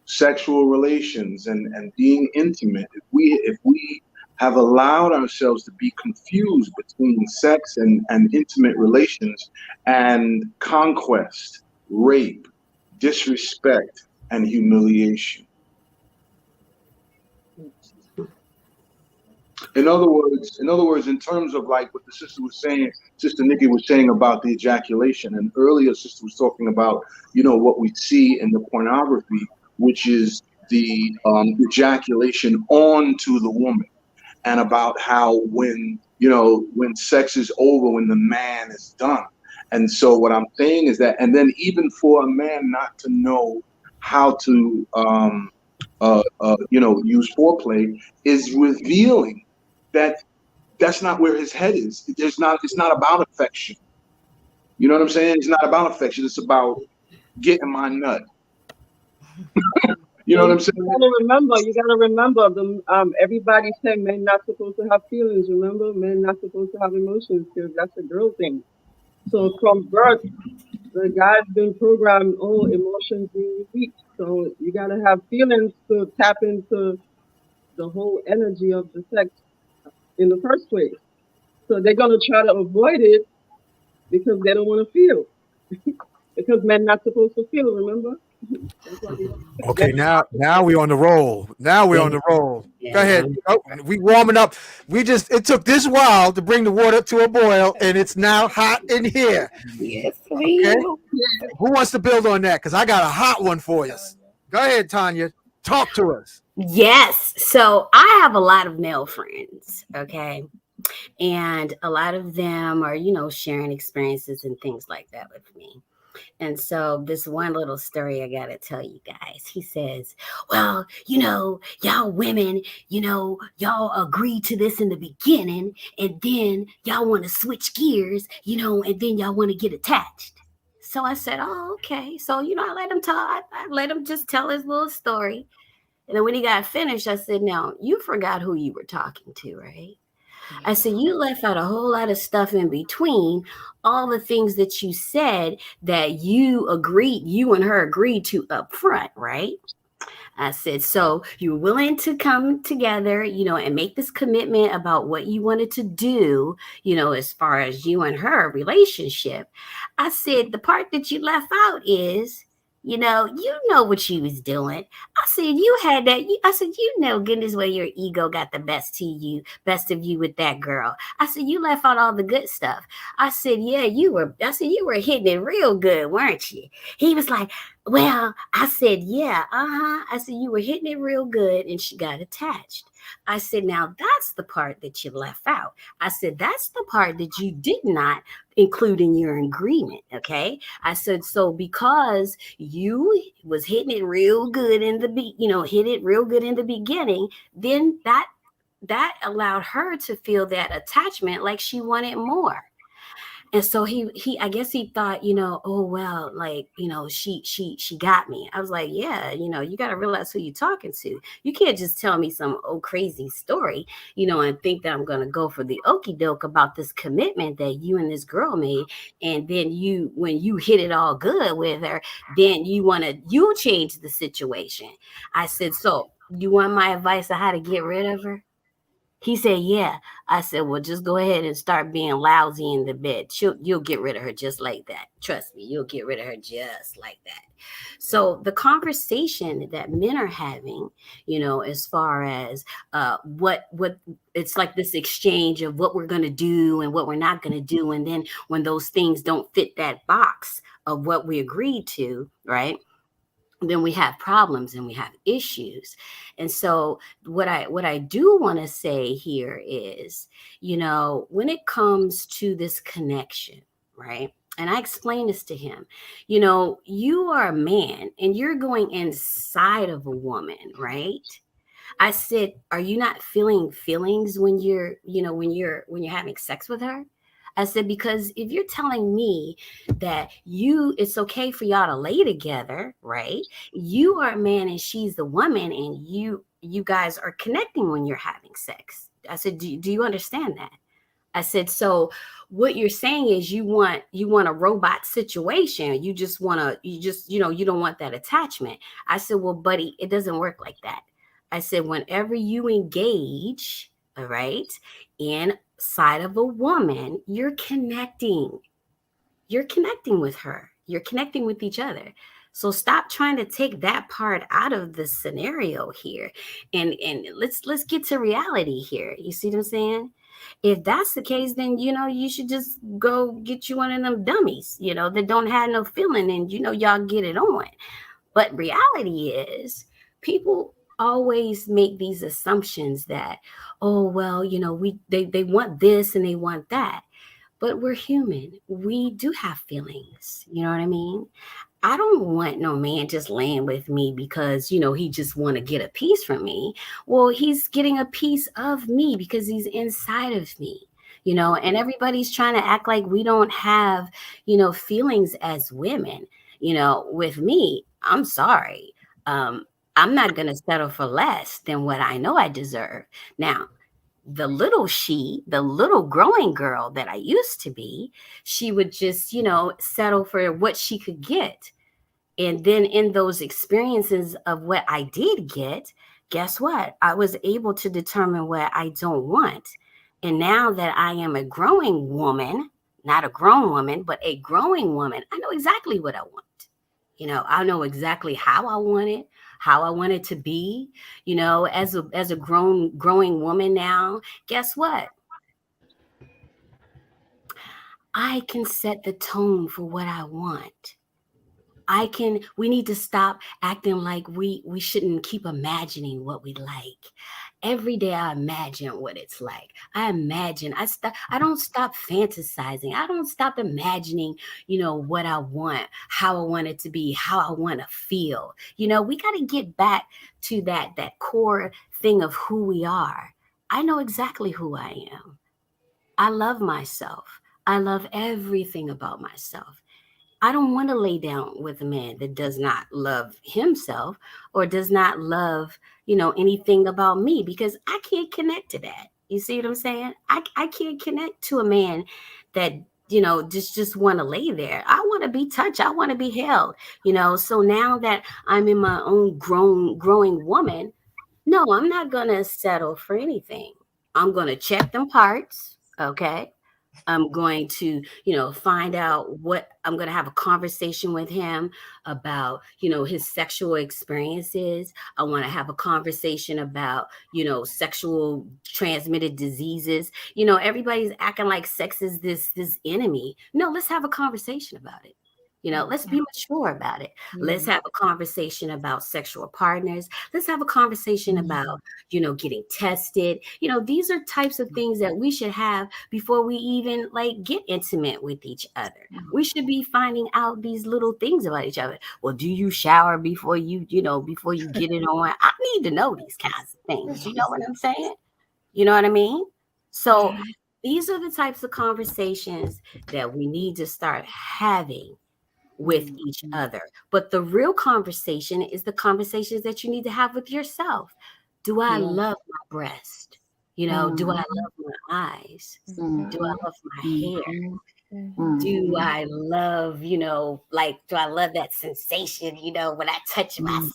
sexual relations and being intimate. If we have allowed ourselves to be confused between sex and intimate relations and conquest, rape, disrespect, and humiliation. In other words, in terms of like what the sister was saying, Sister Nikki was saying about the ejaculation, and earlier sister was talking about, what we see in the pornography, which is the ejaculation onto the woman, and about how when sex is over, when the man is done. And so what I'm saying is that, and then even for a man not to know how to use foreplay is revealing that that's not where his head is. It's not about affection. You know what I'm saying? It's not about affection. It's about getting my nut. You know what I'm saying? You gotta remember everybody said men not supposed to have feelings. Remember, men not supposed to have emotions, because that's a girl thing. So from birth, the guy's been programmed, emotions being weak. So you gotta have feelings to tap into the whole energy of the sex in the first place. So they're gonna try to avoid it because they don't want to feel. Because men not supposed to feel, remember? Okay, now we're on the roll. Now we're on the roll. Go ahead. Oh, we warming up. It took this while to bring the water to a boil, and it's now hot in here. Yes, okay. Who wants to build on that? Because I got a hot one for you. Go ahead, Tanya. Talk to us. Yes. So I have a lot of male friends, okay? And a lot of them are, sharing experiences and things like that with me. And so this one little story I got to tell you guys. He says, well, y'all women, y'all agreed to this in the beginning, and then y'all want to switch gears, and then y'all want to get attached. So I said, oh, okay. So, I let him talk. I let him just tell his little story. And then when he got finished, I said, now, you forgot who you were talking to, right? I said, you left out a whole lot of stuff in between, all the things that you said that you and her agreed to up front, right? I said, so you're willing to come together, and make this commitment about what you wanted to do, as far as you and her relationship. I said, the part that you left out is, you know what you was doing. I said, you had that. I said, goodness, where your ego got the best of you with that girl. I said, you left out all the good stuff. I said, yeah, you were hitting it real good, weren't you? He was like, well, I said, yeah, I said, you were hitting it real good, and she got attached. I said, now that's the part that you left out. I said, that's the part that you did not include in your agreement. Okay. I said, so because you was hitting it real good in hit it real good in the beginning, then that allowed her to feel that attachment, like she wanted more. And so he I guess he thought, oh well, like, she got me. I was like, yeah, you got to realize who you're talking to. You can't just tell me some old crazy story, and think that I'm going to go for the okie doke about this commitment that you and this girl made. And then when you hit it all good with her, then you change the situation. I said, so you want my advice on how to get rid of her? He said, yeah. I said, well, just go ahead and start being lousy in the bed. You'll get rid of her just like that. Trust me, you'll get rid of her just like that. So the conversation that men are having, as far as what it's like, this exchange of what we're going to do and what we're not going to do. And then when those things don't fit that box of what we agreed to, right? Then we have problems and we have issues. And so what I do want to say here is, when it comes to this connection, right? And I explained this to him, you are a man and you're going inside of a woman, right? I said, are you not feeling feelings when you're having sex with her? I said, because if you're telling me that it's okay for y'all to lay together, right? You are a man and she's the woman, and you guys are connecting when you're having sex. I said, do you understand that? I said, so what you're saying is you want a robot situation. You don't want that attachment. I said, well, buddy, it doesn't work like that. I said, whenever you engage, all right, inside of a woman, you're connecting with her. You're connecting with each other. So stop trying to take that part out of the scenario here. And let's get to reality here. You see what I'm saying? If that's the case, then, you should just go get you one of them dummies, that don't have no feeling, and, y'all get it on. But reality is, people always make these assumptions that, oh, well, they want this and they want that. But we're human. We do have feelings. You know what I mean? I don't want no man just laying with me because, he just want to get a piece from me. Well, he's getting a piece of me because he's inside of me. And everybody's trying to act like we don't have, feelings as women. With me, I'm sorry. I'm not going to settle for less than what I know I deserve. Now, the little growing girl that I used to be, she would just, settle for what she could get. And then in those experiences of what I did get, guess what? I was able to determine what I don't want. And now that I am a growing woman, not a grown woman, but a growing woman, I know exactly what I want. I know exactly how I want it, how I want it to be. As a growing woman now, guess what? I can set the tone for what I want. we need to stop acting like we shouldn't keep imagining what we like. Every day I imagine what it's like. I don't stop fantasizing. I don't stop imagining, what I want, how I want it to be, how I want to feel. We got to get back to that core thing of who we are. I know exactly who I am. I love myself. I love everything about myself. I don't want to lay down with a man that does not love himself or does not love, anything about me, because I can't connect to that. You see what I'm saying? I can't connect to a man that, just want to lay there. I want to be touched. I want to be held, So now that I'm in my own growing woman, no, I'm not going to settle for anything. I'm going to check them parts. Okay. I'm going to, find out I'm going to have a conversation with him about, his sexual experiences. I want to have a conversation about, sexual transmitted diseases. Everybody's acting like sex is this enemy. No, let's have a conversation about it. Let's be mature about it. Let's have a conversation about sexual partners. Let's have a conversation about, getting tested. These are types of things that we should have before we even get intimate with each other. We should be finding out these little things about each other. Well, do you shower before you get it on? I need to know these kinds of things. You know what I'm saying? You know what I mean? So these are the types of conversations that we need to start having with each other. But the real conversation is the conversations that you need to have with yourself. Do I love my breast? Do I love my eyes? Do I love my hair? Do I love, do I love that sensation, when I touch myself,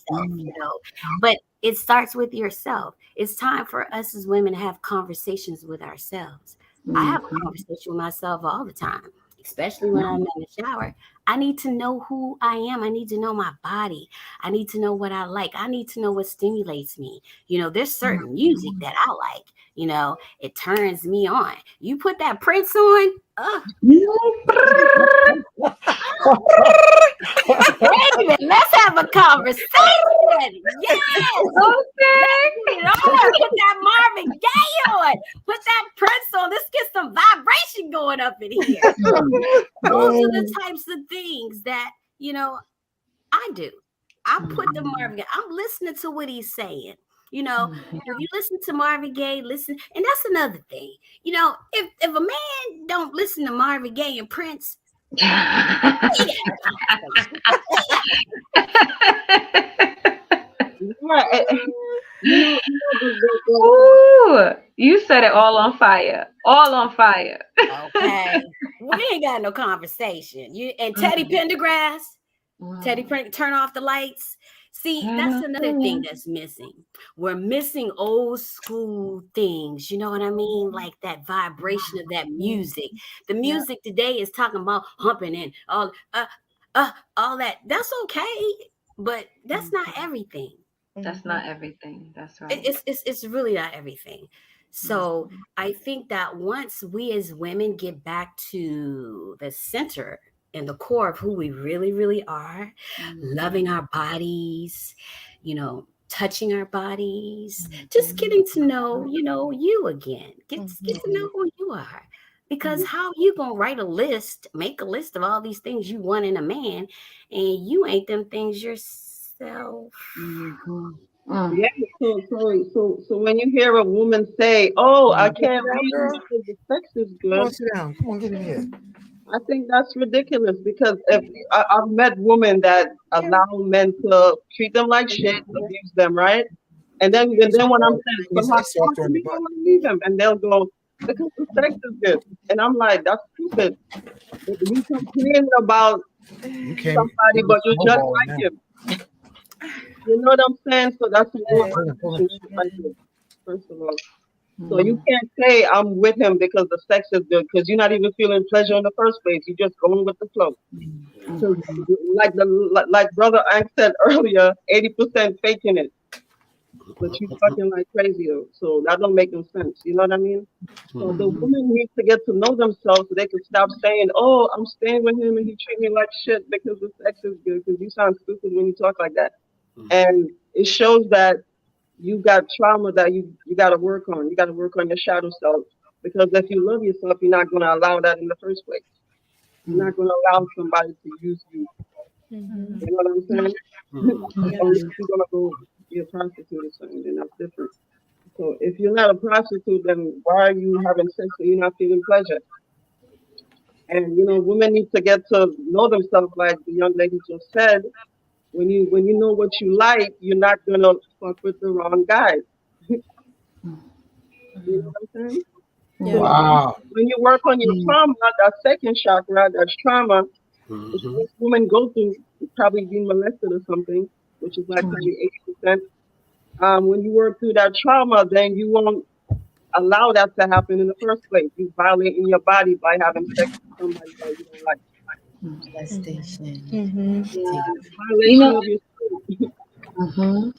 But it starts with yourself. It's time for us as women to have conversations with ourselves. I have a conversation with myself all the time, especially when I'm in the shower. I need to know who I am. I need to know my body. I need to know what I like. I need to know what stimulates me. There's certain music that I like. It turns me on. You put that Prince on. Baby, let's have a conversation. Yes. Okay. Put that Marvin Gaye on. Put that Prince on. Let's get some vibration going up in here. Those are the types of things that, I do. I put the Marvin Gaye. I'm listening to what he's saying. If you listen to Marvin Gaye, listen. And that's another thing. If a man don't listen to Marvin Gaye and Prince, Ooh, you set it all on fire. All on fire. Okay. We ain't got no conversation. And Teddy Pendergrass, Teddy, turn off the lights. See, that's another thing that's missing. We're missing old school things. You know what I mean? Like that vibration of that music. The music today is talking about humping and all that. That's okay, but that's not everything. That's not everything. That's right. It's really not everything. So I think that once we as women get back to the center and the core of who we really, really are, loving our bodies, touching our bodies, just getting to know, you again, get to know who you are. Because how you gonna make a list of all these things you want in a man, and you ain't them things yourself? Yeah, so when you hear a woman say, "Oh, I can't read because the sex is good," Come on, sit down. Come on, get in here. I think that's ridiculous, because if I've met women that allow men to treat them like shit, abuse them, right? And then when I'm saying, "But how come you don't want to leave him?" And they'll go, "Because the sex is good." And I'm like, that's stupid. You complain about somebody, but you just like him. You know what I'm saying? So that's first of all. So you can't say I'm with him because the sex is good, because you're not even feeling pleasure in the first place. You're just going with the flow. So like Brother Ang said earlier, 80% faking it. but you fucking like crazy though. So that don't make no sense. You know what I mean? So the women need to get to know themselves so they can stop saying, "Oh, I'm staying with him and he treat me like shit because the sex is good." Because you sound stupid when you talk like that, and it shows that you got trauma that you got to work on. You got to work on your shadow self because if you love yourself, you're not going to allow that in the first place. You're not going to allow somebody to use you. You know what I'm saying? Unless you're gonna go be a prostitute or something, then that's different. So if you're not a prostitute, then why are you having sex when you're not feeling pleasure? And women need to get to know themselves, like the young lady just said. When you know what you like, you're not gonna fuck with the wrong guys. You know what I'm saying? So Wow. when you work on your trauma, that second chakra, that's trauma, which most women go through, probably being molested or something, which is like probably 80%. When you work through that trauma, then you won't allow that to happen in the first place. You violating your body by having sex with somebody that you don't like. Molestation. Yeah, You violation know, of your soul.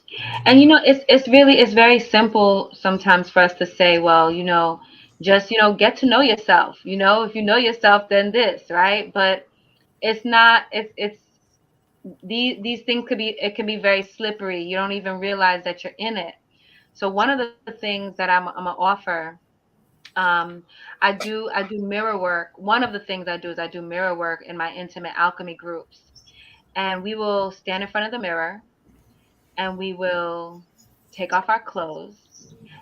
and it's very simple sometimes for us to say, well, just get to know yourself. If you know yourself, then this, right? But it's not. It's these things can be very slippery. You don't even realize that you're in it. So one of the things that I'm gonna offer, I do mirror work. One of the things I do is I do mirror work in my intimate alchemy groups, and we will stand in front of the mirror and we will take off our clothes.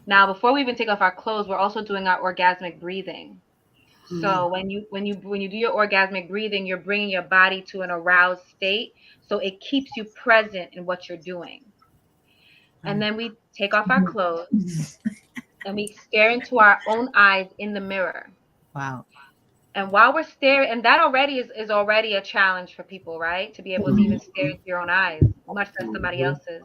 Now, before we even take off our clothes, we're also doing our orgasmic breathing. So when you do your orgasmic breathing, you're bringing your body to an aroused state, so it keeps you present in what you're doing. And then we take off our clothes and we stare into our own eyes in the mirror. Wow. And while we're staring, and that already is already a challenge for people, right? To be able to even stare into your own eyes, much less somebody else's.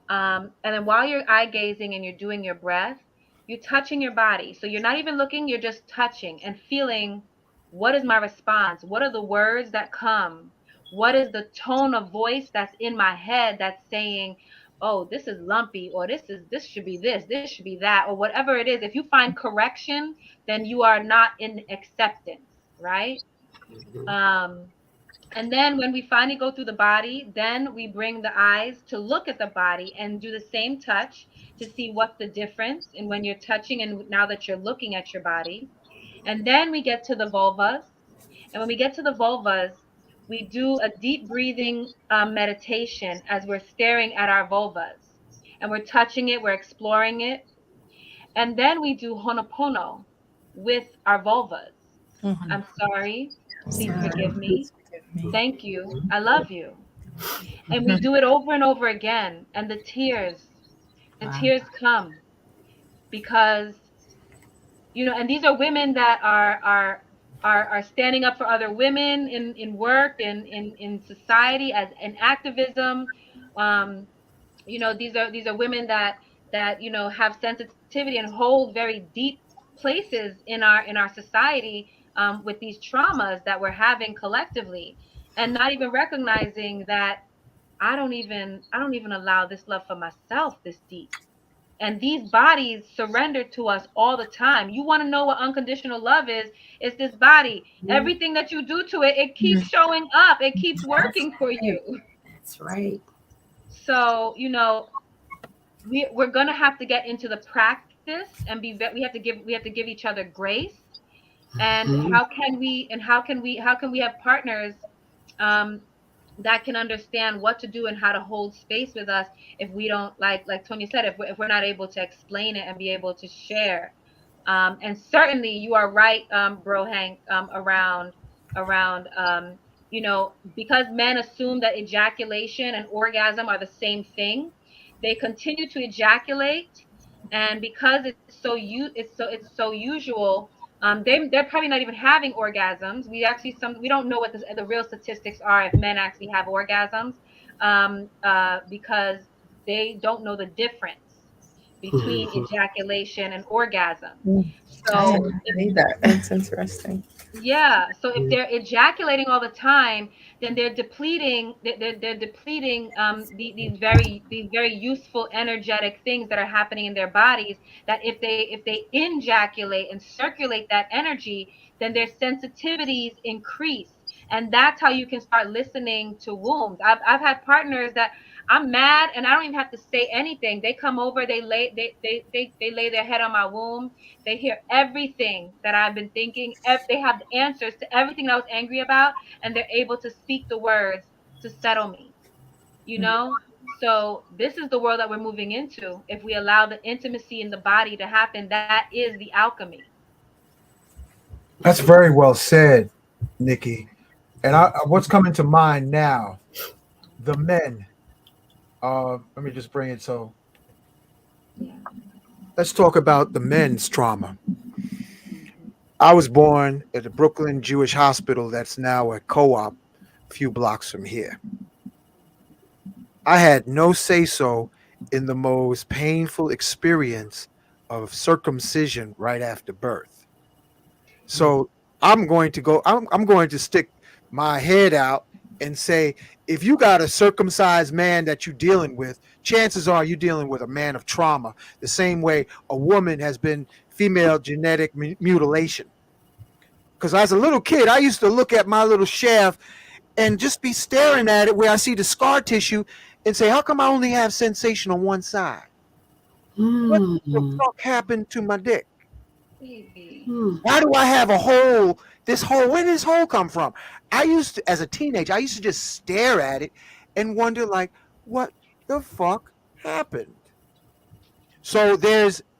And then while you're eye gazing and you're doing your breath, you're touching your body. So you're not even looking, you're just touching and feeling, what is my response? What are the words that come? What is the tone of voice that's in my head that's saying, oh, this is lumpy, or this should be this should be that, or whatever it is. If you find correction, then you are not in acceptance, right? Um, and then when we finally go through the body, then we bring the eyes to look at the body and do the same touch to see what's the difference in when you're touching and now that you're looking at your body. And then we get to the vulvas. And when we get to the vulvas, we do a deep breathing meditation as we're staring at our vulvas. And we're touching it, we're exploring it. And then we do Honopono with our vulvas. I'm sorry. Please forgive me. Thank you. I love you. And we do it over and over again. And the tears come because, and these are women that are standing up for other women in work and in society as in activism. Um, these are women that have sensitivity and hold very deep places in our society, with these traumas that we're having collectively, and not even recognizing that I don't even allow this love for myself this deep. And these bodies surrender to us all the time. You want to know what unconditional love is? It's this body. Everything that you do to it, it keeps showing up. It keeps working for you. That's right. So, we're gonna have to get into the practice and we have to give each other grace. And how can we have partners, um, that can understand what to do and how to hold space with us if we don't, like Tonya said, if we're not able to explain it and be able to share. And certainly you are right, bro Hank, around because men assume that ejaculation and orgasm are the same thing, they continue to ejaculate. And because it's so usual, they're probably not even having orgasms. We don't know what the real statistics are if men actually have orgasms, because they don't know the difference between ejaculation and orgasm. I So didn't see that. That's interesting. yeah, so if they're ejaculating all the time, then they're depleting they're depleting these very useful energetic things that are happening in their bodies, that if they ejaculate and circulate that energy, then their sensitivities increase. And that's how you can start listening to wombs. I've had partners that I'm mad and I don't even have to say anything. They come over, they lay their head on my womb. They hear everything that I've been thinking. They have the answers to everything I was angry about, and they're able to speak the words to settle me. You know? So this is the world that we're moving into. If we allow the intimacy in the body to happen, that is the alchemy. That's very well said, Nikki. And what's coming to mind now, the men. Let me just bring it. So Yeah. let's talk about the men's trauma. I was born at the Brooklyn Jewish Hospital that's now a co-op a few blocks from here. I had no say-so in the most painful experience of circumcision right after birth. So I'm going to stick my head out and say, if you got a circumcised man that you're dealing with, chances are you're dealing with a man of trauma, the same way a woman has been female genetic mutilation. Because as a little kid, I used to look at my little shaft and just be staring at it where I see the scar tissue and say, how come I only have sensation on one side? What the fuck happened to my dick? Baby. Why do I have a hole? This hole, where did this hole come from? I used to, as a teenager, I used to just stare at it and wonder, like, what the fuck happened? So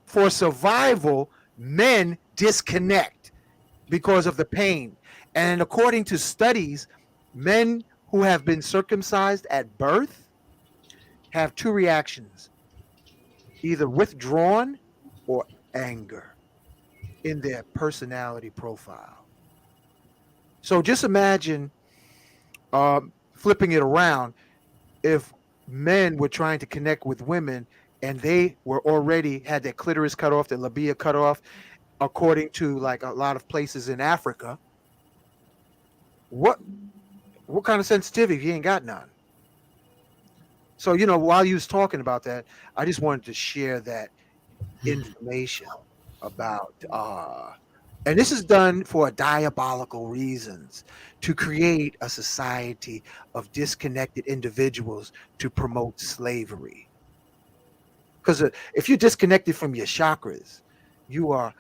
for survival, men disconnect because of the pain. And according to studies, men who have been circumcised at birth have two reactions, either withdrawn or anger in their personality profile. So just imagine flipping it around, if men were trying to connect with women and they were already had their clitoris cut off, their labia cut off, according to like a lot of places in Africa, what kind of sensitivity? He ain't got none. So, while you was talking about that, I just wanted to share that information about and this is done for diabolical reasons, to create a society of disconnected individuals to promote slavery. Because if you're disconnected from your chakras, you are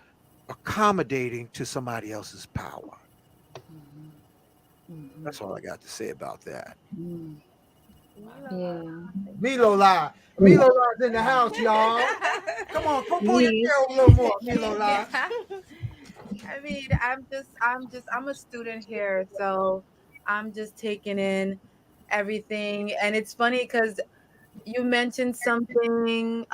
accommodating to somebody else's power. That's all I got to say about that. Yeah. Milola. Milola's in the house, y'all. Come on, pull your Please. tail a little more, Milola. I mean, I'm a student here, so I'm just taking in everything. And it's funny because you mentioned something,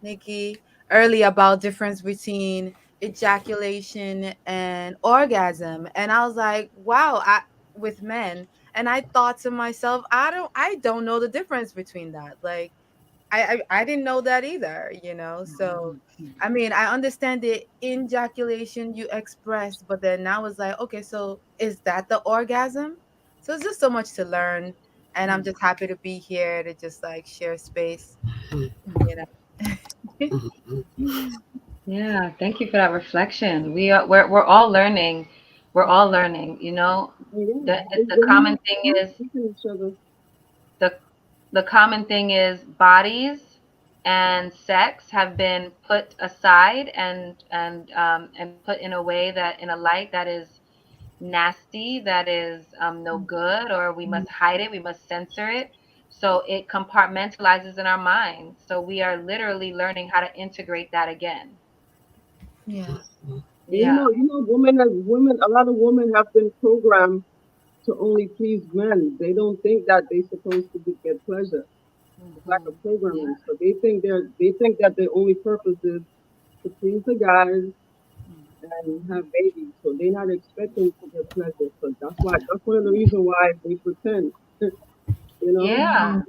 Nikki, earlier about difference between ejaculation and orgasm. And I was like, wow, with men. And I thought to myself, I don't know the difference between that. Like I didn't know that either, So I mean, I understand the ejaculation you expressed, but then now it's like, okay, so is that the orgasm? So it's just so much to learn, and I'm just happy to be here to just like share space, you know. Yeah, thank you for that reflection. We're all learning. We're all learning, Yeah, The common thing is each other. the the common thing is bodies and sex have been put aside and put in a way, that in a light that is nasty, that is no good, or we must hide it, we must censor it. So it compartmentalizes in our minds. So we are literally learning how to integrate that again. Yeah. And Yeah. women, a lot of women have been programmed to only please men. They don't think that they're supposed to get pleasure. It's like a programming. So they think that their only purpose is to please the guys and have babies. So they're not expecting to get pleasure. So that's one of the reasons why they pretend. You know? Yeah.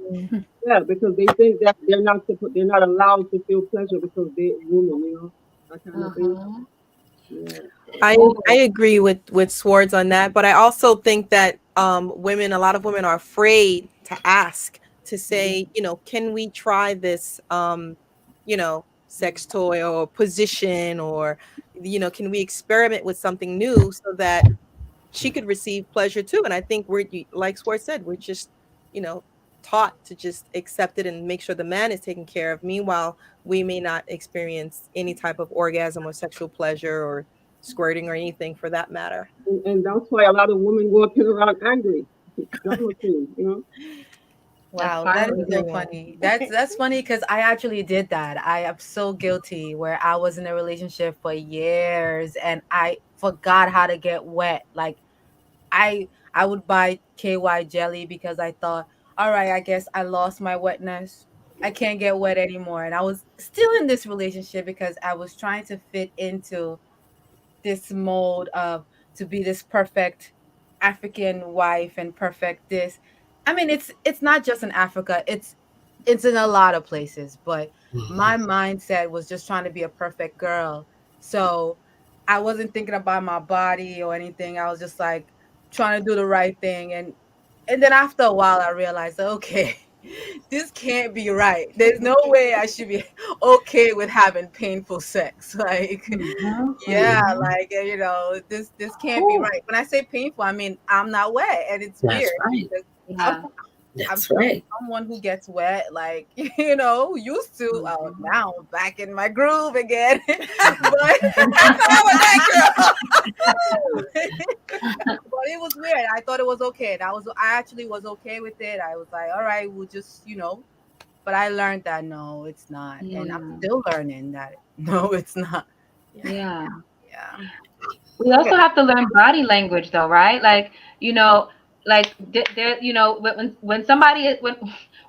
Yeah, because they think that they're not allowed to feel pleasure because they're women, you know, that kind of thing. Yeah. I agree with Swordz on that, but I also think that a lot of women are afraid to ask, to say, can we try this sex toy or position, or can we experiment with something new so that she could receive pleasure too. And I think like Swart said, we're just, taught to just accept it and make sure the man is taken care of. Meanwhile, we may not experience any type of orgasm or sexual pleasure or squirting or anything for that matter. And that's why a lot of women walking around angry. Drama queen, you know? Wow, that is so funny. That's funny because I actually did that. I am so guilty where I was in a relationship for years and I forgot how to get wet. Like I would buy KY jelly because I thought, all right, I guess I lost my wetness. I can't get wet anymore. And I was still in this relationship because I was trying to fit into this mold of to be this perfect African wife and perfect this. I mean, it's not just in Africa. It's in a lot of places, but my mindset was just trying to be a perfect girl. So I wasn't thinking about my body or anything. I was just like trying to do the right thing. And then after a while I realized, okay, this can't be right. There's no way I should be okay with having painful sex. Like, yeah, like this can't be right. When I say painful, I mean I'm not wet, and it's weird. Right. I'm That's right. someone who gets wet, like used to. Oh, now I'm back in my groove again. But I was that girl. But it was weird. I thought it was okay. I actually was okay with it. I was like, all right, we'll just But I learned that no, it's not, and I'm still learning that no, it's not. Yeah. Yeah. We also have to learn body language, though, right? Like, like there, when somebody is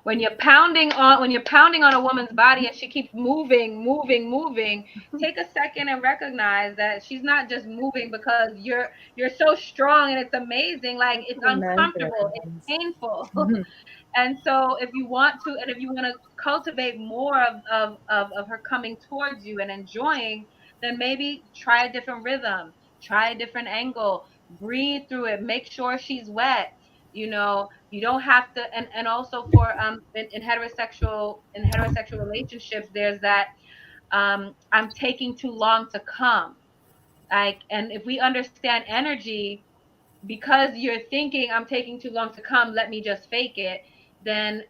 when you're pounding on a woman's body and she keeps moving, take a second and recognize that she's not just moving because you're so strong and it's amazing. Like, it's uncomfortable, it's painful. And so if you want to cultivate more of her coming towards you and enjoying, then maybe try a different rhythm, try a different angle, breathe through it, make sure she's wet. You don't have to, and also for in heterosexual relationships, there's that I'm taking too long to come. Like, and if we understand energy, because you're thinking I'm taking too long to come, let me just fake it, then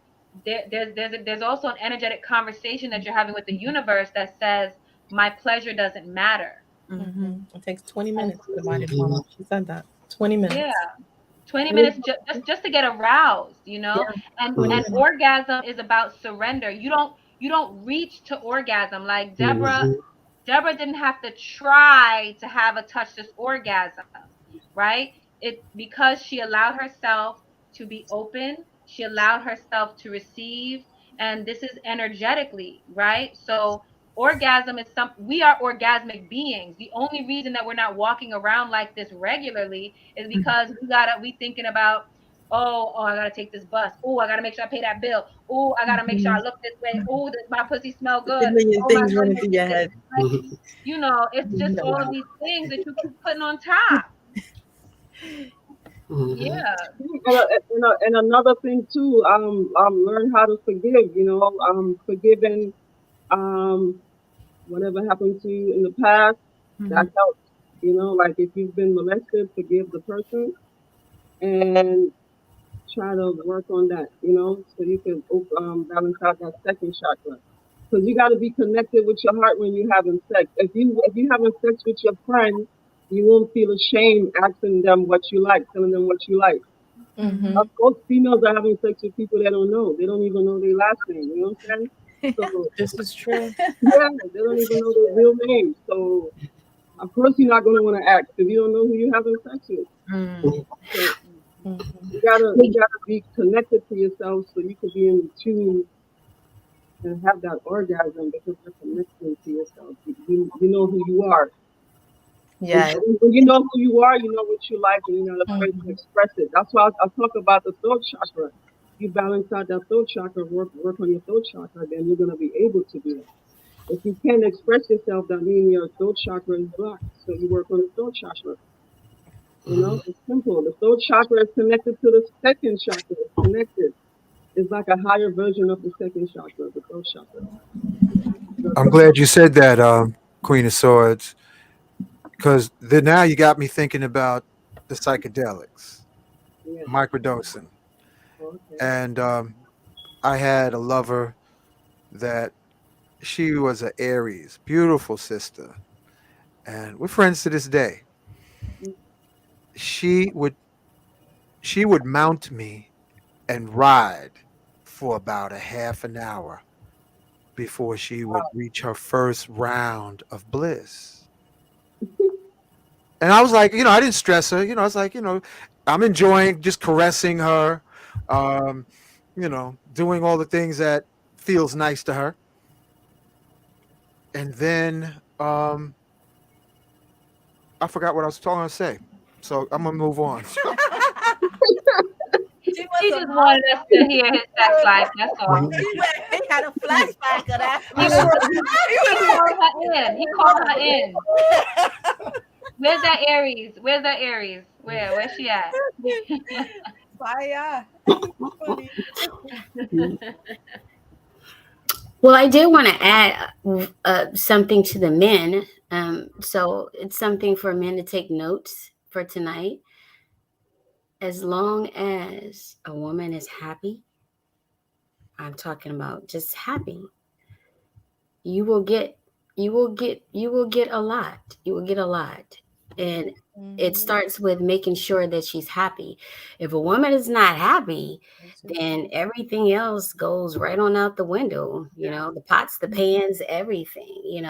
there's also an energetic conversation that you're having with the universe that says my pleasure doesn't matter. It takes 20 minutes to divide it, Mama. She said that 20 minutes. Yeah, 20 minutes just to get aroused, Yeah. And orgasm is about surrender. You don't reach to orgasm. Like Deborah didn't have to try to have a touchless orgasm, right? It because she allowed herself to be open, she allowed herself to receive, and this is energetically, right? So orgasm is we are orgasmic beings. The only reason that we're not walking around like this regularly is because we thinking about, oh, I gotta take this bus. Oh, I gotta make sure I pay that bill. Oh, I gotta make sure I look this way. Oh, my pussy smell good. A million Oh, my things running through your head. Like, it's just all of these things that you keep putting on top. Yeah. And another thing too, learn how to forgive. Forgiving, whatever happened to you in the past, that helps. Like if you've been molested, forgive the person and try to work on that. So you can balance out that second chakra. Because you got to be connected with your heart when you're having sex. If you having sex with your friend, you won't feel ashamed asking them what you like, telling them what you like. Of course, females are having sex with people they don't know. They don't even know their last name. You know what I'm saying? So this is true. Yeah, they don't even know their real name. So of course you're not going to want to ask if you don't know who you're having sex with. So, you gotta be connected to yourself so you can be in tune and have that orgasm because you're connected to yourself. You know who you are. Yeah. When you know who you are, you know what you like, and you're not afraid to express it. That's why I'll talk about the throat chakra. you balance out that throat chakra, work on your throat chakra, then you're gonna be able to do that. If you can't express yourself, that means your throat chakra is blocked. So you work on the throat chakra. You know, it's simple. The throat chakra is connected to the second chakra. It's connected. It's like a higher version of the second chakra, the throat chakra. The I'm throat glad you chakra. said that, Queen of Swords, because then now you got me thinking about the psychedelics, Yeah. microdosing, Okay. and I had a lover that she was an Aries, beautiful sister, and we're friends to this day. She would she would mount me and ride for about a half an hour before she would reach her first round of bliss. And I was like, I didn't stress her. I was like, I'm enjoying just caressing her, um, doing all the things that feels nice to her. And then I forgot what I was talking to say. So I'm gonna move on. She He was a just wanted us to hear his sex life. That's all. he had a flashback of that. He called her in. He called her in. Where's that Aries? Where's that Aries? Where's she at? Fire. Funny. Well, I did want to add something to the men. So it's something for men to take notes for tonight. As long as a woman is happy, I'm talking about just happy, you will get a lot. You will get a lot. And it starts with making sure that she's happy. If a woman is not happy, then everything else goes right on out the window, the pots, the pans, everything,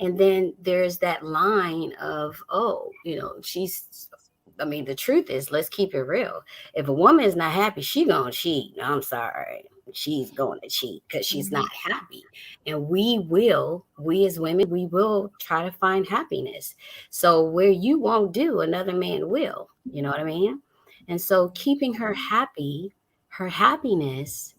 and then there's that line of, oh, the truth is, let's keep it real. If a woman is not happy, she gonna cheat. I'm sorry. She's going to cheat because she's not happy. And we as women, we will try to find happiness. So where you won't do, another man will. You know what I mean? And so keeping her happy, her happiness,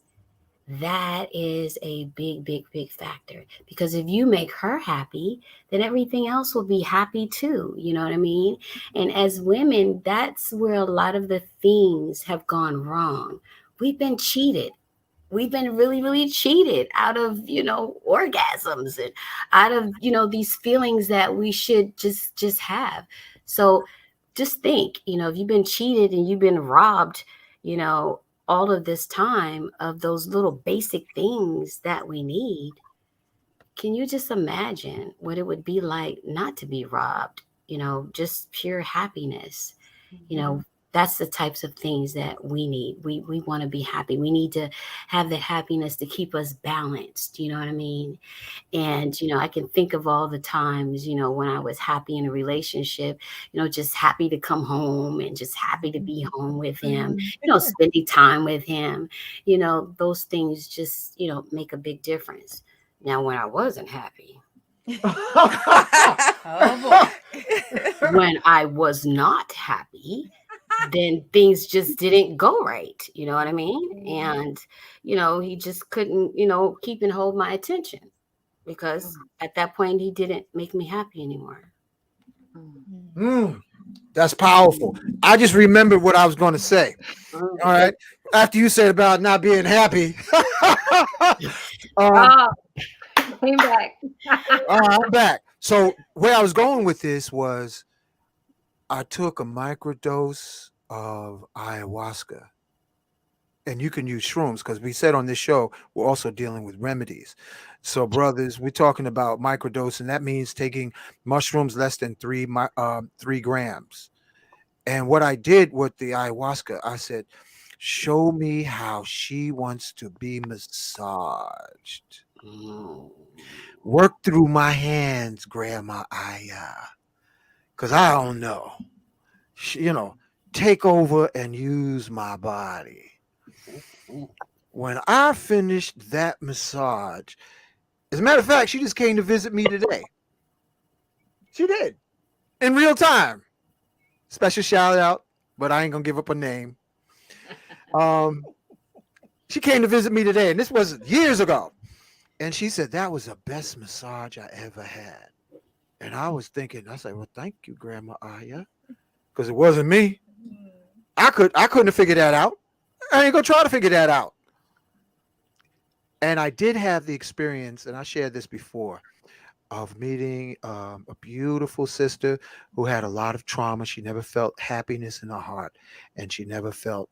that is a big, big, big factor. Because if you make her happy, then everything else will be happy too. You know what I mean? And as women, that's where a lot of the things have gone wrong. We've been cheated. We've been really, really cheated out of, orgasms and out of, these feelings that we should just have. So just think, if you've been cheated and you've been robbed, all of this time of those little basic things that we need, can you just imagine what it would be like not to be robbed? Just pure happiness. That's the types of things that we need. We want to be happy. We need to have that happiness to keep us balanced. You know what I mean? And, I can think of all the times, when I was happy in a relationship, just happy to come home and just happy to be home with him, spending time with him, those things just, make a big difference. Now, when I wasn't happy, Oh boy. when I was not happy, then things just didn't go right. You know what I mean? And, he just couldn't, keep and hold my attention because at that point he didn't make me happy anymore. That's powerful. I just remembered what I was going to say. All right. After you said about not being happy. Came back. I'm back. So where I was going with this was I took a microdose of ayahuasca. And you can use shrooms because we said on this show we're also dealing with remedies. So, brothers, we're talking about microdose, and that means taking mushrooms less than 3 grams. And what I did with the ayahuasca, I said, "Show me how she wants to be massaged. Work through my hands, Grandma Aya, because I don't know. Take over and use my body." When I finished that massage, as a matter of fact, she just came to visit me today. She did in real time. Special shout out, but I ain't gonna give up a name. She came to visit me today, and this was years ago. And she said that was the best massage I ever had. And I was thinking, I said, well, thank you, Grandma Aya, because it wasn't me. I couldn't have figured that out. I ain't gonna try to figure that out. And I did have the experience, and I shared this before, of meeting a beautiful sister who had a lot of trauma. She never felt happiness in her heart, and she never felt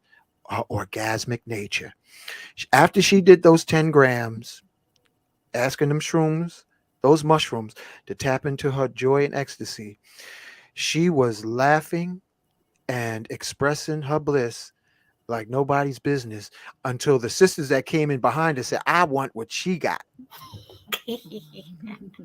orgasmic nature. After she did those 10 grams, asking them shrooms, those mushrooms, to tap into her joy and ecstasy, she was laughing and expressing her bliss like nobody's business until the sisters that came in behind her said, I want what she got.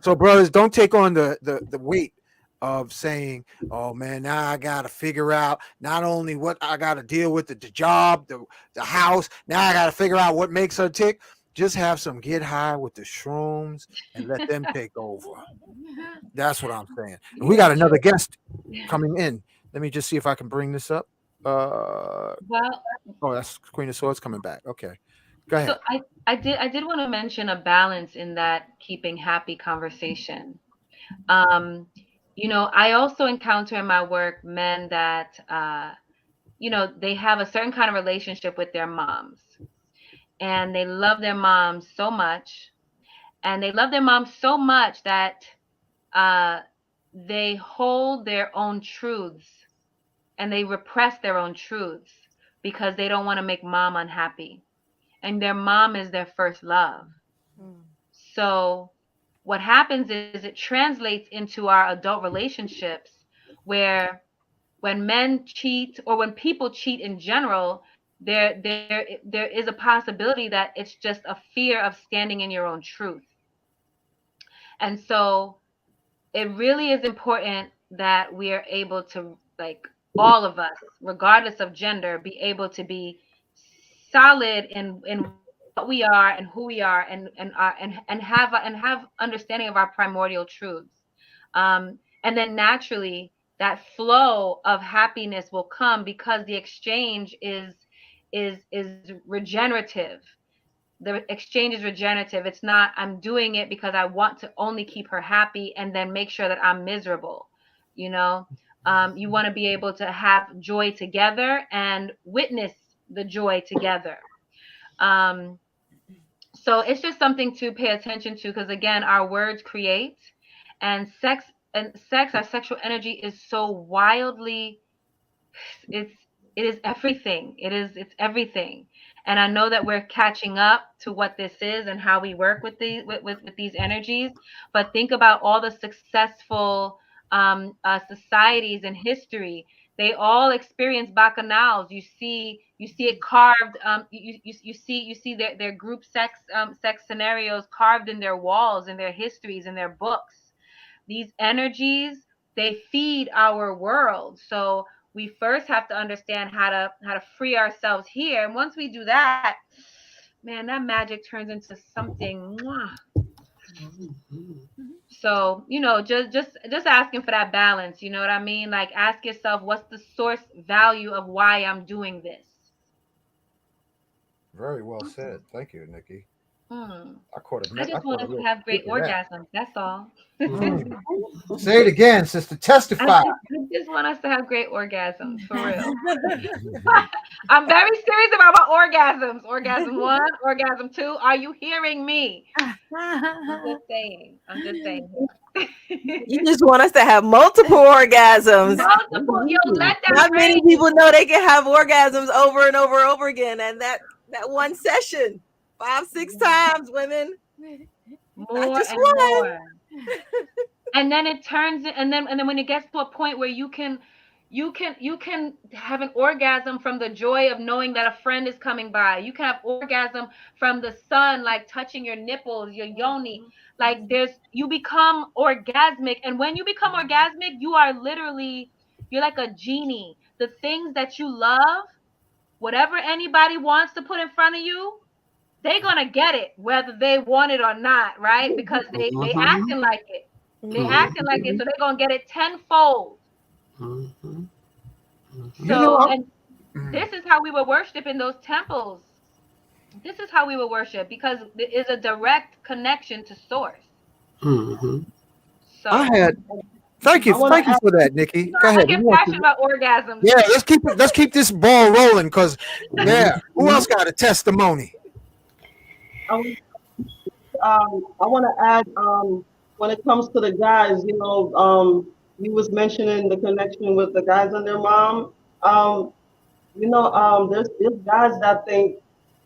So, brothers, don't take on the weight of saying, oh man, now I gotta figure out not only what I gotta deal with, the job, the house, now I gotta figure out what makes her tick. Just have some get high with the shrooms and let them take over. That's what I'm saying. And we got another guest coming in. Let me just see if I can bring this up. Well, Oh, that's Queen of Swords coming back. Okay, go ahead. so I did want to mention a balance in that keeping happy conversation. Um, I also encounter in my work men that they have a certain kind of relationship with their moms, and they love their moms so much, and they love their moms so much that uh, they hold their own truths and they repress their own truths because they don't want to make mom unhappy. And their mom is their first love. So what happens is it translates into our adult relationships where when men cheat or when people cheat in general, there is a possibility that it's just a fear of standing in your own truth. And so it really is important that we are able to, like, all of us, regardless of gender, be able to be solid in what we are and who we are, and have understanding of our primordial truths. And then naturally that flow of happiness will come because the exchange is regenerative. The exchange is regenerative. It's not I'm doing it because I want to only keep her happy and then make sure that I'm miserable. You want to be able to have joy together and witness the joy together. So it's just something to pay attention to, because again, our words create, and our sexual energy is so wildly, it is everything. It's everything. And I know that we're catching up to what this is and how we work with these energies. But think about all the successful societies in history. They all experience bacchanals. You see it carved. You see their group sex scenarios carved in their walls, in their histories, in their books. These energies, they feed our world. So we first have to understand how to free ourselves here. And once we do that, man, that magic turns into something. Mwah. So, just asking for that balance, you know what I mean? Like, ask yourself, what's the source value of why I'm doing this? Very well said. Thank you, Nikki. I caught I just want us to have great orgasms. That's all. Say it again, sister. Testify. I just want us to have great orgasms, for real. I'm very serious about my orgasms. Orgasm 1, orgasm 2. Are you hearing me? I'm just saying. You just want us to have multiple orgasms. Multiple. Yo, let that Not many people know they can have orgasms over and over and over again, and that one session, 5-6 times, women. More just and one. More. And then it turns, and then when it gets to a point where you can have an orgasm from the joy of knowing that a friend is coming by. You can have orgasm from the sun, like touching your nipples, your yoni. Like you become orgasmic. And when you become orgasmic, you're like a genie. The things that you love, whatever anybody wants to put in front of you, they're gonna get it, whether they want it or not, right? Because they acting like it. They acting like it, so they're gonna get it tenfold. So, and this is how we were worshipped in those temples. this is how we will worship, because there is a direct connection to source. I So had thank I want to you ask. for that, Nikki. Go I ahead. We get want passionate to, about orgasms. yeah, let's keep this ball rolling because yeah, who else got a testimony? I want to add, when it comes to the guys, you was mentioning the connection with the guys and their mom. Um, there's guys that think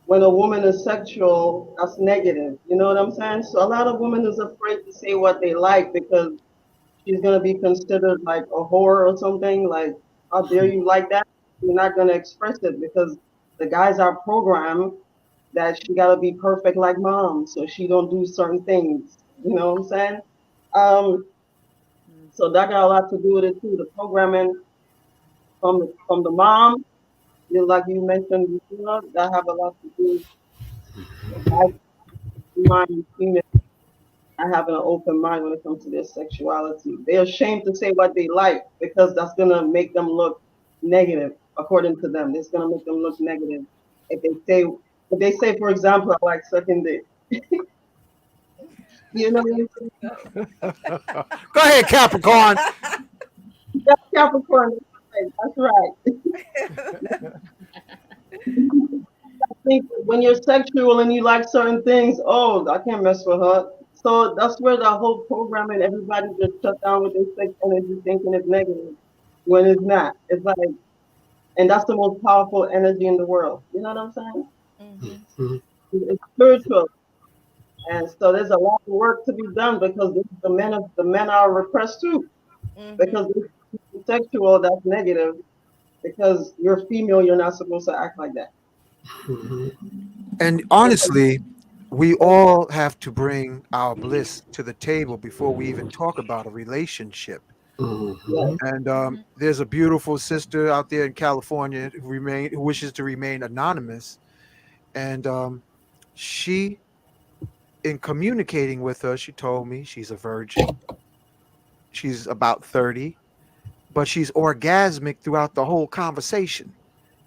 when a woman is sexual, that's negative. You know what I'm saying? So a lot of women is afraid to say what they like because she's gonna be considered like a whore or something. Like, how dare you like that? You're not gonna express it because the guys are programmed that she gotta be perfect like mom, so she don't do certain things. You know what I'm saying? Um, so that got a lot to do with it too. The programming from the mom, like you mentioned before, that have a lot to do with guys' mind and female not having an open mind when it comes to their sexuality. They're ashamed to say what they like because that's gonna make them look negative, according to them. It's gonna make them look negative if they say, for example, I like sucking dick. You know what I'm Go ahead, Capricorn. saying? That's Capricorn. That's right. I think when you're sexual and you like certain things, oh, I can't mess with her. So that's where the whole program and everybody just shut down with their sex energy thinking it's negative when it's not. It's like, and that's the most powerful energy in the world. You know what I'm saying? It's spiritual. And so there's a lot of work to be done because the men are repressed too. Because it's sexual, that's negative. Because you're female, you're not supposed to act like that. And honestly, we all have to bring our bliss to the table before we even talk about a relationship. Yeah. And there's a beautiful sister out there in California who wishes to remain anonymous, and she, in communicating with her, she told me she's a virgin. She's about 30, but she's orgasmic throughout the whole conversation.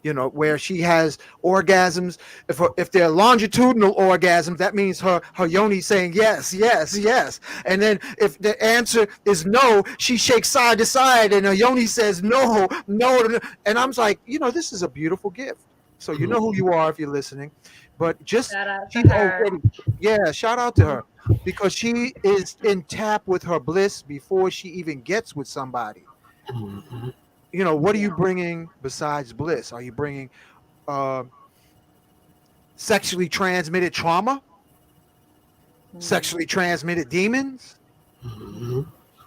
You know, where she has orgasms. If they're longitudinal orgasms, that means her yoni saying yes, yes, yes. And then if the answer is no, she shakes side to side, and her yoni says no, no. And I'm like, this is a beautiful gift. So you know who you are if you're listening, but just Shout out to she's her. already, yeah. Shout out to her because she is in tap with her bliss before she even gets with somebody. What are you bringing besides bliss? Are you bringing uh, sexually transmitted trauma, sexually transmitted demons,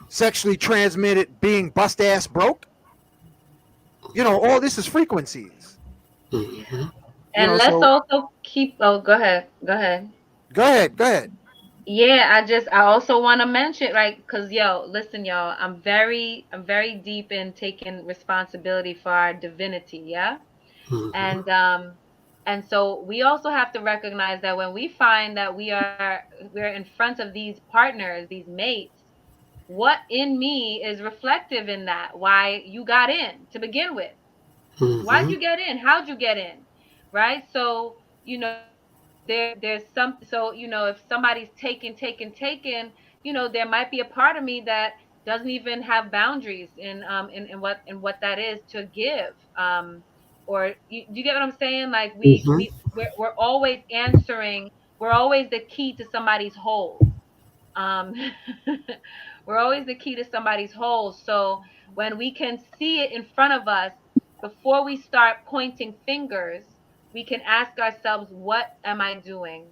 sexually transmitted being bust ass broke? All this is frequencies. And let's So also keep. Oh, go ahead. Go ahead. go ahead, go ahead. Yeah, I also want to mention, right? Because listen, y'all, I'm very deep in taking responsibility for our divinity, yeah. And so we also have to recognize that when we find that we're in front of these partners, these mates, what in me is reflective in that? Why you got in to begin with? Why'd you get in? How'd you get in? Right? So, there's some, so, if somebody's taking, there might be a part of me that doesn't even have boundaries in what that is to give. Or you get what I'm saying? Like we're always answering, we're always the key to somebody's hole. Um, we're always the key to somebody's hole. So when we can see it in front of us, before we start pointing fingers, we can ask ourselves, what am I doing?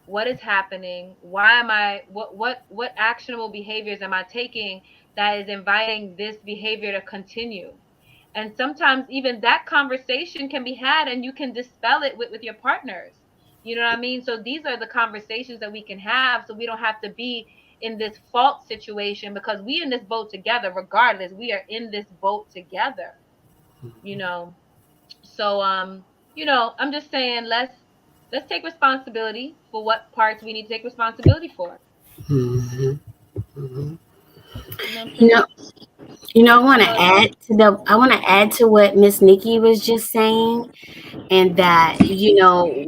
What is happening? Why am I, what actionable behaviors am I taking that is inviting this behavior to continue? And sometimes even that conversation can be had and you can dispel it with your partners. You know what I mean? So these are the conversations that we can have so we don't have to be in this fault situation, because we in this boat together regardless. We are in this boat together, you know. So I'm just saying, let's take responsibility for what parts we need to take responsibility for. You know what I'm You saying? know, I want to add to what Miss Nikki was just saying, and that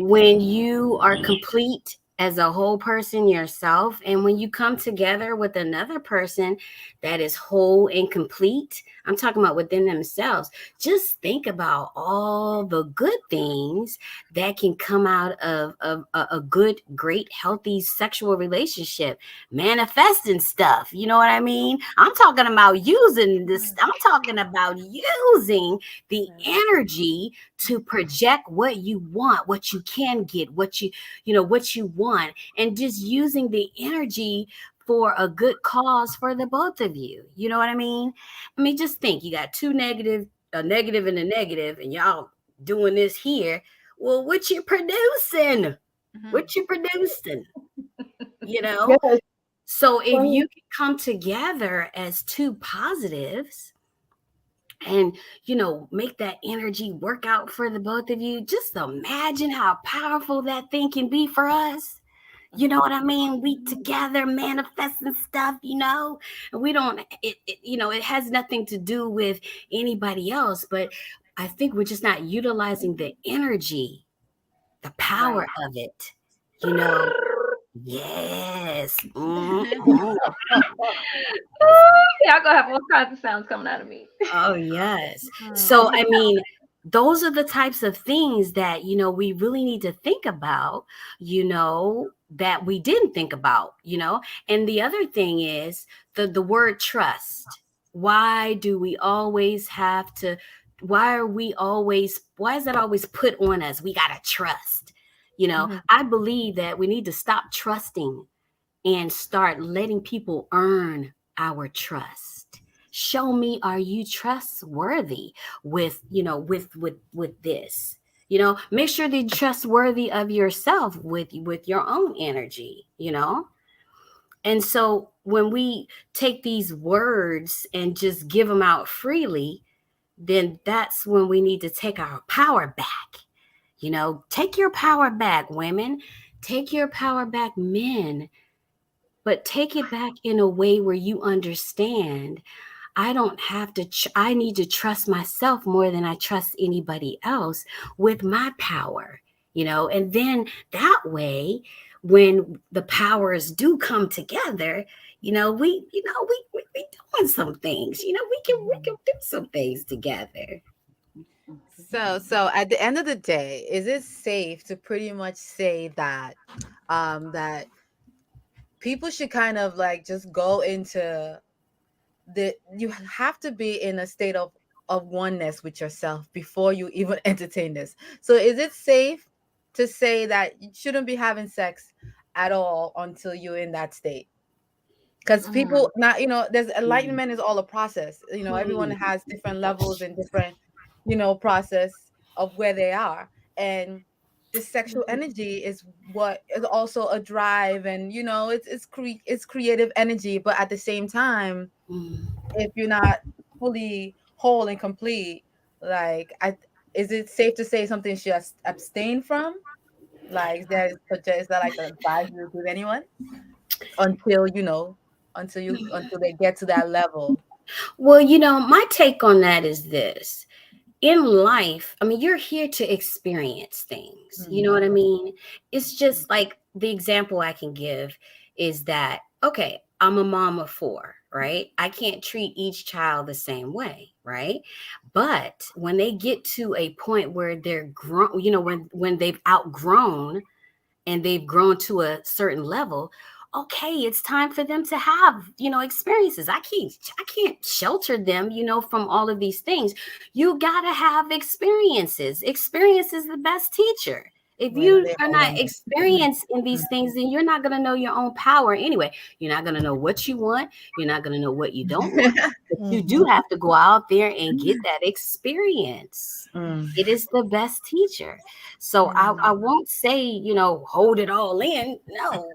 when you are complete as a whole person yourself, and when you come together with another person that is whole and complete, I'm talking about within themselves, just think about all the good things that can come out of a good, great, healthy sexual relationship, manifesting stuff. You know what I mean? I'm talking about using this, I'm talking about using the energy to project what you want, what you can get, what you want, and just using the energy for a good cause for the both of you. You know what I mean? I mean, just think, you got a negative and a negative, and y'all doing this here. Well, what you producing? What you producing? Yes, So if funny. you can come together as two positives and make that energy work out for the both of you, just imagine how powerful that thing can be for us. You know what I mean? We together manifesting stuff, and we don't, it has nothing to do with anybody else, but I think we're just not utilizing the energy, the power of it, you know? Yes. Mhm. Y'all gonna have all kinds of sounds coming out of me. Oh, yes. So, I mean, those are the types of things that, we really need to think about, that we didn't think about. And the other thing is the word trust. Why do we always have to, why is that always put on us? We got to trust. I believe that we need to stop trusting and start letting people earn our trust. Show me, are you trustworthy with this? Make sure that you're trustworthy of yourself with your own energy. And so when we take these words and just give them out freely, then that's when we need to take our power back. Take your power back, women. Take your power back, men. But take it back in a way where you understand, I don't have to, I need to trust myself more than I trust anybody else with my power, and then that way, when the powers do come together, we doing some things, we can do some things together. So at the end of the day, is it safe to pretty much say that that people should kind of like just go into you have to be in a state of oneness with yourself before you even entertain this. So is it safe to say that you shouldn't be having sex at all until you're in that state? Because people not, there's enlightenment is all a process. Everyone has different levels and different, process of where they are. And the sexual energy is what is also a drive, and it's creative energy, but at the same time, if you're not fully whole and complete, like is it safe to say something you should abstain from? Like is that like the advice you would give anyone until until they get to that level? Well, my take on that is this. In life, I mean, you're here to experience things. You know what I mean? It's just like the example I can give is that, okay, I'm a mom of 4, right? I can't treat each child the same way, right? But when they get to a point where they're grown, when they've outgrown and they've grown to a certain level, okay, it's time for them to have experiences. I can't shelter them from all of these things. You gotta have experiences. Experience is the best teacher. If When you they're are not older. experienced in these things, then you're not going to know your own power anyway. You're not going to know what you want. You're not going to know what you don't want. But you do have to go out there and get that experience. It is the best teacher. So I won't say, hold it all in. No,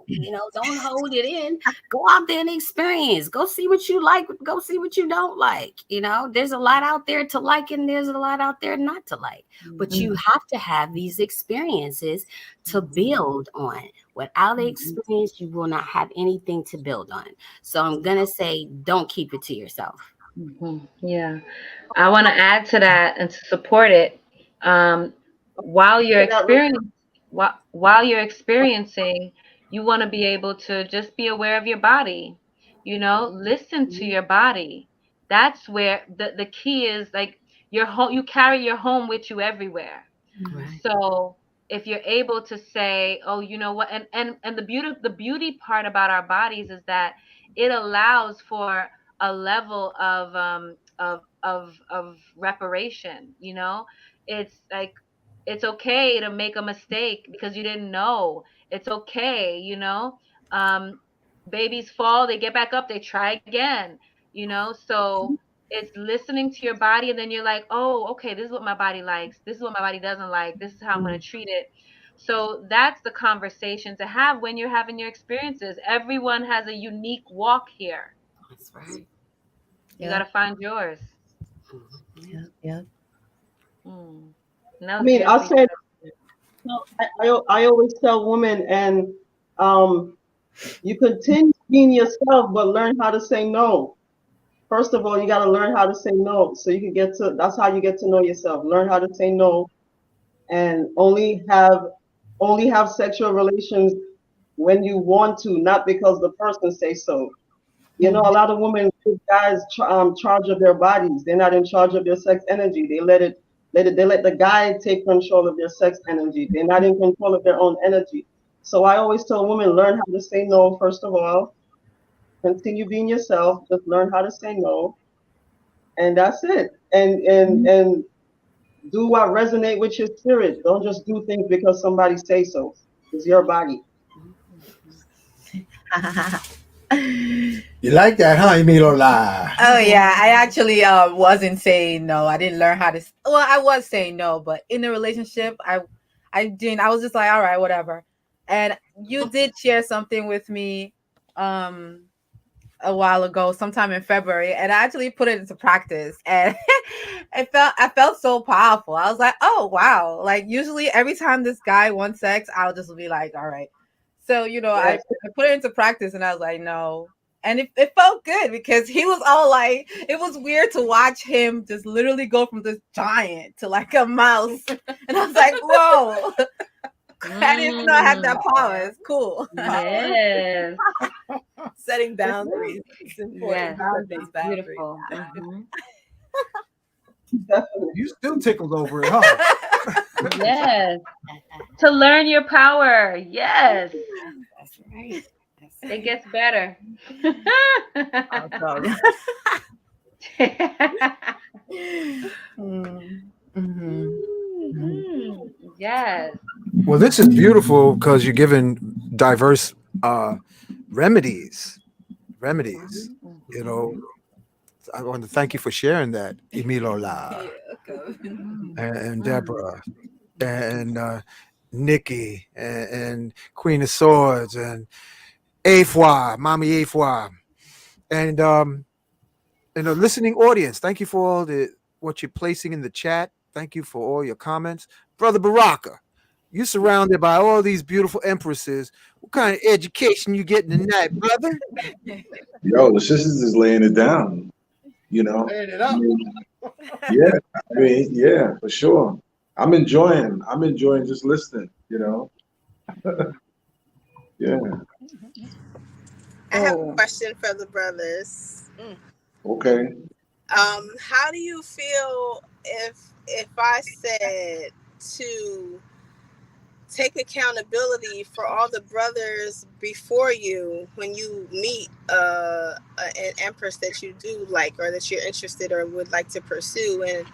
don't hold it in. Go out there and experience. Go see what you like. Go see what you don't like. There's a lot out there to like and there's a lot out there not to like. But you have to have these experiences to build on. Without the experience, you will not have anything to build on. So I'm going to say, don't keep it to yourself. Yeah. I want to add to that and to support it. While you're experiencing, while you're experiencing, you want to be able to just be aware of your body. Listen to your body. That's where the key is. Like your home, you carry your home with you everywhere. Right. So if you're able to say, oh, you know what, and the beauty part about our bodies is that it allows for a level of reparation. It's like it's okay to make a mistake because you didn't know. It's okay. Babies fall, they get back up, they try again. So it's listening to your body, and then you're like, oh, okay, this is what my body likes, this is what my body doesn't like, this is how I'm going to treat it. So that's the conversation to have when you're having your experiences. Everyone has a unique walk here. That's right. You got to find yours. Yep. I mean, I said, I always tell women, and you continue being yourself, but learn how to say no. First of all, you got to learn how to say no, so you can that's how you get to know yourself. Learn how to say no, and only have sexual relations when you want to, not because the person says so. A lot of women give guys charge of their bodies. They're not in charge of their sex energy. They let the guy take control of their sex energy. They're not in control of their own energy. So I always tell women, learn how to say no, first of all. Continue being yourself. Just learn how to say no. And that's it. And do what resonate with your spirit. Don't just do things because somebody say so. It's your body. You like that, huh, Emilola? Oh yeah, I actually wasn't saying no. I didn't learn how to. Well, I was saying no, but in the relationship, I didn't. I was just like, all right, whatever. And you did share something with me, a while ago, sometime in February, and I actually put it into practice, and I felt so powerful. I was like, oh wow! Like usually, every time this guy wants sex, I'll just be like, all right. So I put it into practice, and I was like, no. And it felt good because he was all like, it was weird to watch him just literally go from this giant to like a mouse. And I was like, whoa, I didn't even know I had that power. It's cool. Yes. Setting boundaries. It's important. Yes. Beautiful. You still tickled over it, huh? Yes. To learn your power. Yes. That's right. It gets better. Yes. Well, this is beautiful because you're giving diverse remedies. I want to thank you for sharing that, Emilola, and Deborah, and Nikki, and Queen of Swords, and Efua, MaameEfua, and the listening audience. Thank you for all what you're placing in the chat. Thank you for all your comments, Brother Baraka. You surrounded by all these beautiful empresses. What kind of education you getting tonight, brother? Yo, the sisters is laying it down. Laying it up. Yeah, for sure. I'm enjoying just listening. Yeah. I have a question for the brothers. Okay. How do you feel if I said to take accountability for all the brothers before you when you meet an empress that you do like, or that you're interested or would like to pursue, and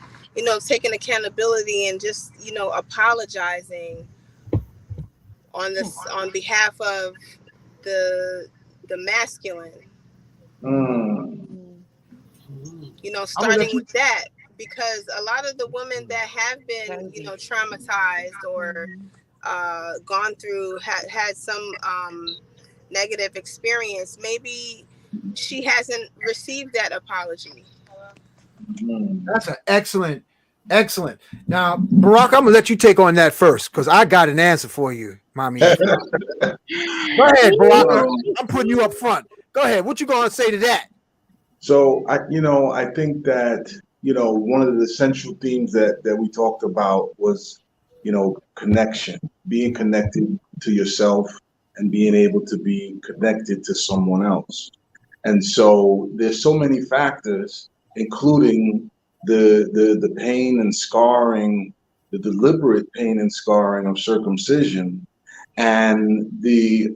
taking accountability and just apologizing on behalf of the masculine, starting with that, because a lot of the women that have been traumatized or gone through had some negative experience, maybe she hasn't received that apology. That's an excellent. Now, Barack, I'm gonna let you take on that first because I got an answer for you, Mommy. Go ahead, Barack. I'm putting you up front. Go ahead. What you gonna say to that? So I think that, one of the essential themes that we talked about was, connection, being connected to yourself and being able to be connected to someone else. And so there's so many factors, including the pain and scarring, the deliberate pain and scarring of circumcision, and the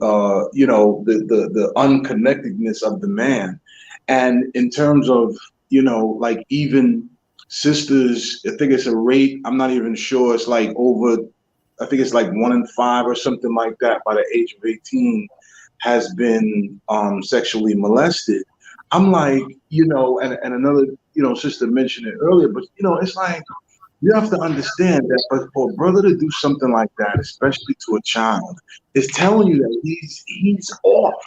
unconnectedness of the man. And in terms of, like even sisters, I think it's a rate, I'm not even sure, it's like over, I think it's like 1 in 5 or something like that by the age of 18 has been sexually molested. I'm like, and another, sister mentioned it earlier, but it's like, you have to understand that for a brother to do something like that, especially to a child, is telling you that he's off.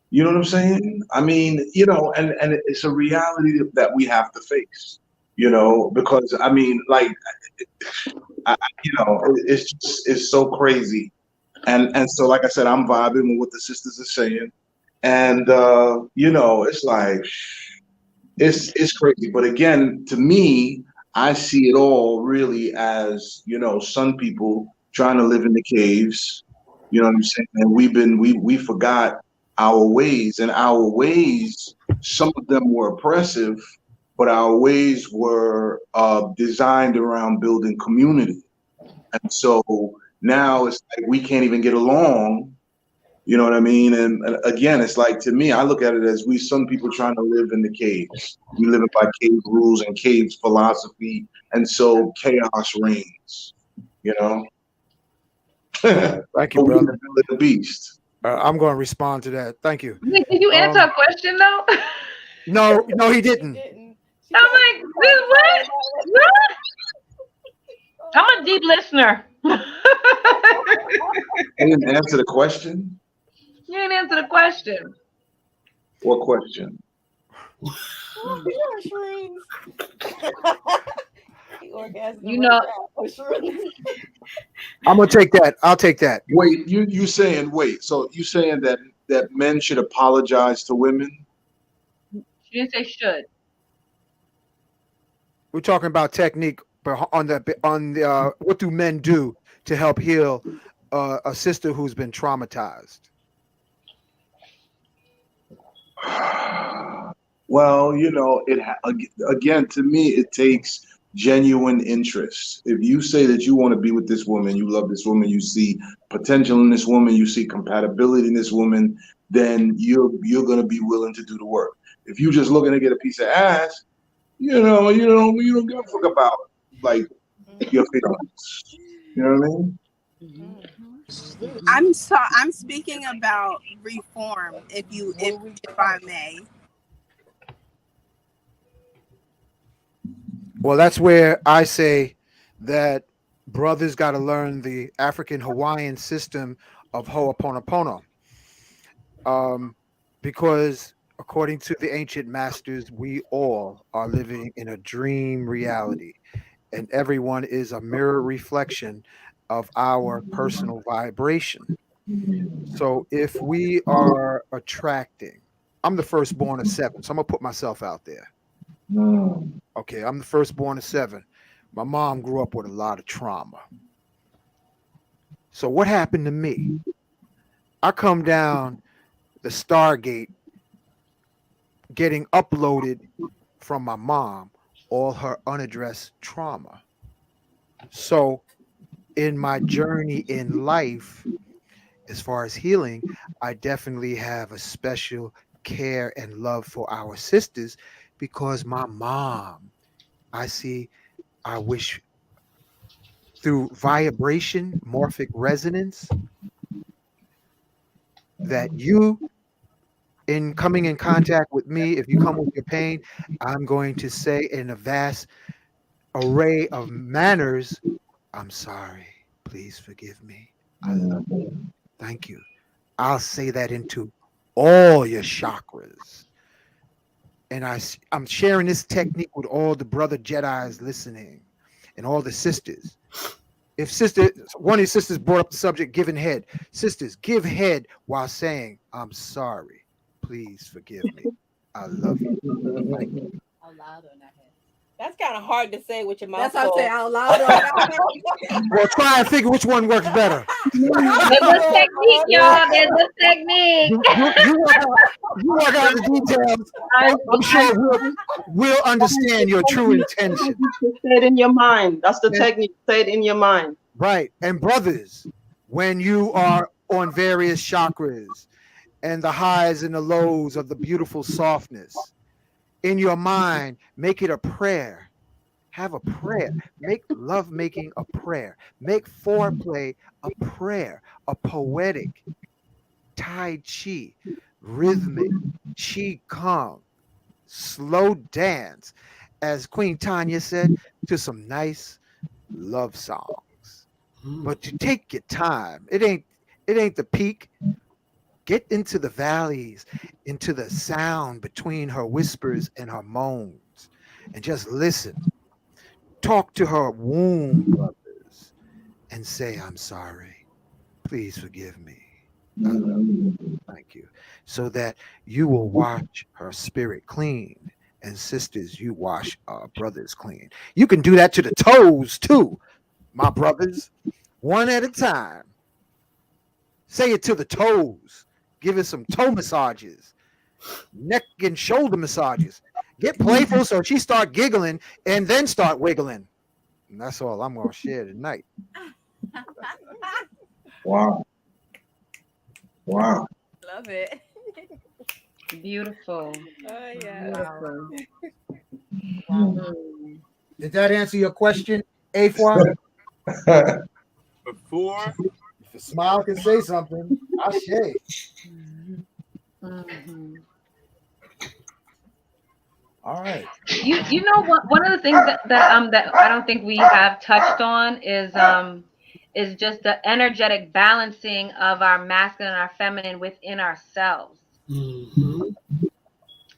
You know what I'm saying? I mean, and it's a reality that we have to face. Because I mean, like, it's so crazy, and so like I said, I'm vibing with what the sisters are saying, and it's like it's crazy. But again, to me, I see it all really as, some people trying to live in the caves. You know what I'm saying? And we forgot our ways, and our ways, some of them were oppressive, but our ways were designed around building community. And so now it's like we can't even get along. You know what I mean? And again, it's like, to me, I look at it as some people trying to live in the caves. We live by cave rules and caves philosophy, and so chaos reigns. Thank you, brother. The beast. I'm going to respond to that. Thank you. Did you answer a question though? No, he didn't. I'm like, what? I'm a deep listener. I didn't answer the question. You didn't answer the question. What question? I'm gonna take that. I'll take that. Wait, you saying so you saying that men should apologize to women? She didn't say should. We're talking about technique, but on the what do men do to help heal a sister who's been traumatized? Well, again, to me, it takes genuine interest. If you say that you want to be with this woman, you love this woman, you see potential in this woman, you see compatibility in this woman, then you're going to be willing to do the work. If you're just looking to get a piece of ass, you don't give a fuck about like your feelings. You know what I mean? I'm speaking about reform, if I may. Well, that's where I say that brothers got to learn the African Hawaiian system of Ho'oponopono. Because according to the ancient masters, we all are living in a dream reality, and everyone is a mirror reflection of our personal vibration. So if we are attracting, I'm the firstborn of 7, so I'm gonna put myself out there. Okay, I'm the firstborn of 7. My mom grew up with a lot of trauma. So what happened to me? I come down the Stargate getting uploaded from my mom all her unaddressed trauma. So in my journey in life, as far as healing, I definitely have a special care and love for our sisters, because my mom, I wish through vibration, morphic resonance, that you, in coming in contact with me, if you come with your pain, I'm going to say in a vast array of manners, I'm sorry, please forgive me, I love you, thank you. I'll say that into all your chakras. And I'm sharing this technique with all the brother Jedis listening and all the sisters. If one of your sisters brought up the subject, giving head, sisters, give head while saying, I'm sorry, please forgive me. I love you. Thank you. Out loud or not? That's kind of hard to say with your mouth That's what full. I say out loud or not. Well, try and figure which one works better. There's a technique, y'all. There's a technique. You work out the details. I'm sure we'll understand your true intention. Say it in your mind. That's the technique. Say it in your mind. Right. And brothers, when you are on various chakras and the highs and the lows of the beautiful softness, in your mind, make it a prayer. Have a prayer. Make love making a prayer. Make foreplay a prayer, a poetic, Tai Chi, rhythmic, Qi Kong, slow dance, as Queen Tanya said, to some nice love songs. But you take your time. It ain't the peak. Get into the valleys, into the sound between her whispers and her moans, and just listen. Talk to her womb, brothers, and say, I'm sorry. Please forgive me. I love you. Thank you. So that you will wash her spirit clean. And sisters, you wash our brothers clean. You can do that to the toes too, my brothers, one at a time. Say it to the toes. Give it some toe massages, neck and shoulder massages. Get playful so she start giggling and then start wiggling. And that's all I'm going to share tonight. Wow. Wow. Love it. Beautiful. Oh yeah. Beautiful. Wow. Did that answer your question, Efua? Before, if a smile can say something, I'll say. Mm-hmm. All right. You know what? One of the things that I don't think we have touched on is just the energetic balancing of our masculine and our feminine within ourselves. Mm-hmm.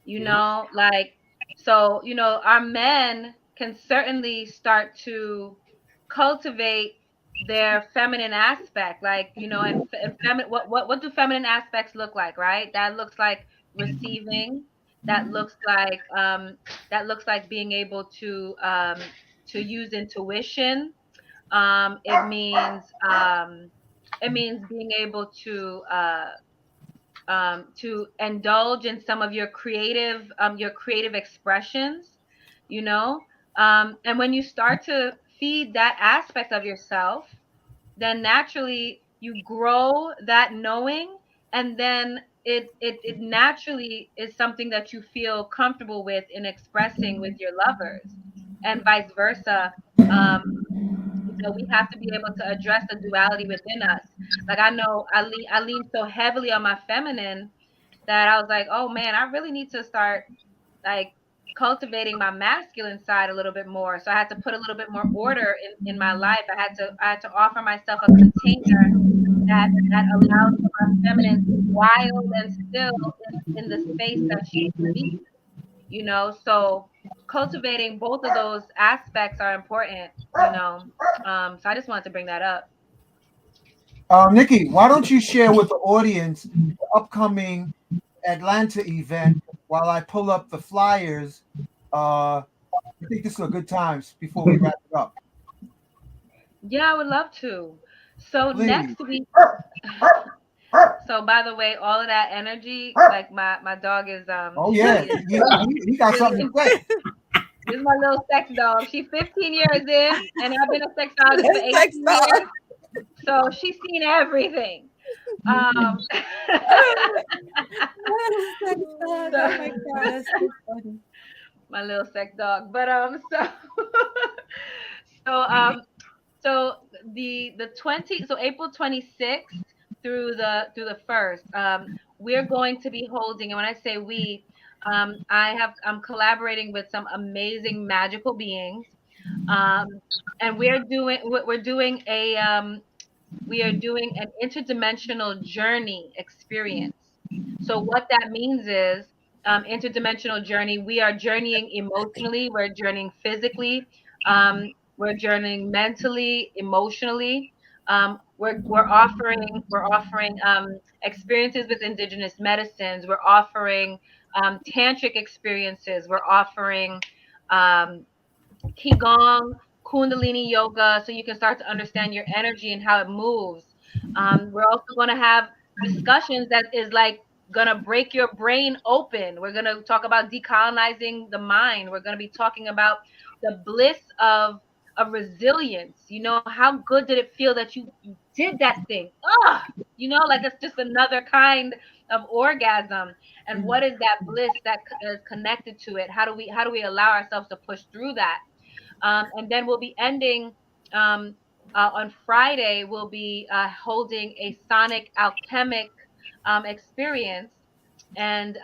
You know, like, so, you know, our men can certainly start to cultivate their feminine aspect, like, you know, and feminine, what do feminine aspects look like, right? That looks like receiving. That looks like being able to use intuition. It means being able to indulge in some of your creative expressions, you know. And when you start to feed that aspect of yourself, then naturally you grow that knowing, and then it naturally is something that you feel comfortable with in expressing with your lovers, and vice versa. You know, we have to be able to address the duality within us. Like, I know I lean so heavily on my feminine that I was like, oh man, I really need to start like cultivating my masculine side a little bit more. So I had to put a little bit more order in my life. I had to offer myself a container that allows for my feminine to be wild and still in the space that she can be, you know. So cultivating both of those aspects are important, you know. So I just wanted to bring that up. Nikki, why don't you share with the audience the upcoming Atlanta event while I pull up the flyers? I think this is a good time before we wrap it up. Yeah, I would love to. So Please. next week. So by the way, all of that energy, like my dog is Oh yeah, he got something to say. This is my little sex dog. She's 15 years in, and I've been a sexologist for 18 years. So she's seen everything. Oh my God, that's so funny. My little sex dog. But so the 20, so April 26th through the 1st, we're going to be holding, and when I say we, I'm collaborating with some amazing magical beings, and we are doing an interdimensional journey experience. So what that means is, interdimensional journey, we are journeying emotionally, we're journeying physically, we're journeying mentally, emotionally. We're offering experiences with indigenous medicines. We're offering tantric experiences. We're offering Qigong, Kundalini yoga, so you can start to understand your energy and how it moves. We're also going to have discussions that is like going to break your brain open. We're going to talk about decolonizing the mind. We're going to be talking about the bliss of resilience. You know, how good did it feel that you did that thing? You know, like it's just another kind of orgasm. And what is that bliss that is connected to it? How do we allow ourselves to push through that? And then we'll be ending on Friday. We'll be holding a sonic alchemic experience, and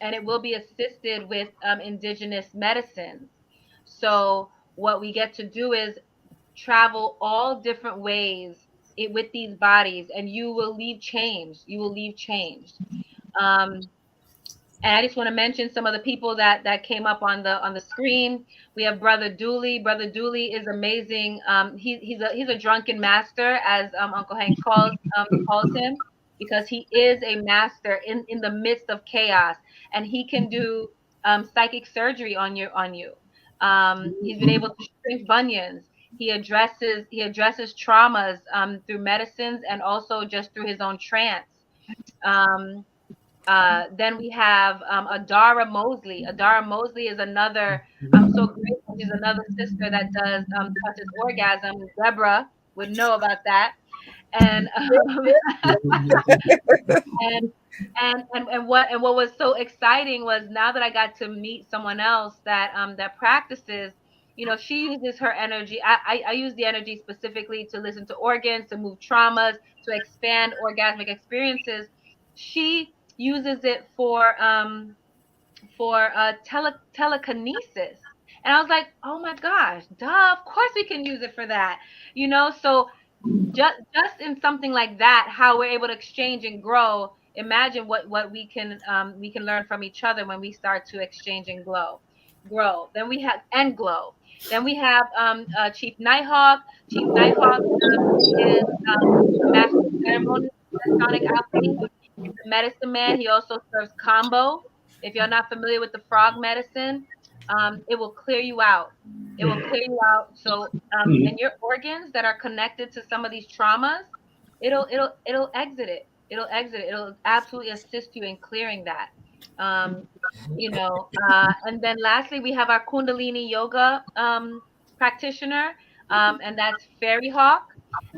it will be assisted with indigenous medicines. So what we get to do is travel all different ways with these bodies, and you will leave changed. You will leave changed. And I just want to mention some of the people that came up on the screen. We have Brother Dooley. Brother Dooley is amazing. He's a drunken master, as Uncle Hank calls him, because he is a master in the midst of chaos, and he can do psychic surgery on you. He's been able to shrink bunions. He addresses traumas through medicines and also just through his own trance. Then we have Adara Mosley. Adara Mosley is another. I'm so grateful. She's another sister that does touches orgasm. Deborah would know about that. And and what was so exciting was now that I got to meet someone else that that practices. You know, she uses her energy. I use the energy specifically to listen to organs, to move traumas, to expand orgasmic experiences. She uses it for telekinesis, and I was like, oh my gosh, duh, of course we can use it for that, you know. So just in something like that, how we're able to exchange and grow. Imagine what we can learn from each other when we start to exchange and grow. Then we have and glow. Then we have Chief Nighthawk. Chief Nighthawk is a master of ceremonies, sonic alchemy. He's a medicine man. He also serves combo. If you're not familiar with the frog medicine, it will clear you out. It will clear you out. So, and your organs that are connected to some of these traumas, it'll exit it. It'll exit it. It'll absolutely assist you in clearing that. You know, and then lastly, we have our Kundalini yoga practitioner, and that's Fairy Hawk.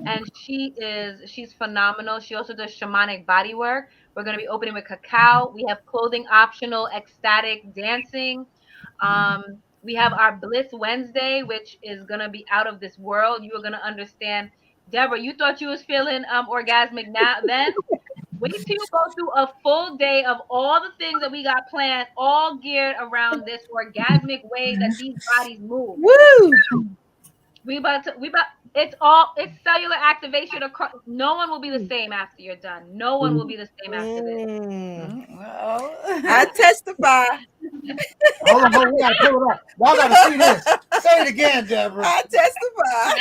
And she's phenomenal. She also does shamanic body work. We're going to be opening with cacao. We have clothing optional, ecstatic dancing. We have our Bliss Wednesday, which is going to be out of this world. You are going to understand. Deborah, you thought you was feeling orgasmic now then? Wait till you go through a full day of all the things that we got planned, all geared around this orgasmic way that these bodies move. Woo! It's cellular activation across. No one will be the same after you're done. No one will be the same after this. Well, I testify. Hold on, we gotta pull it up. Y'all gotta see this. Say it again, Deborah. I testify.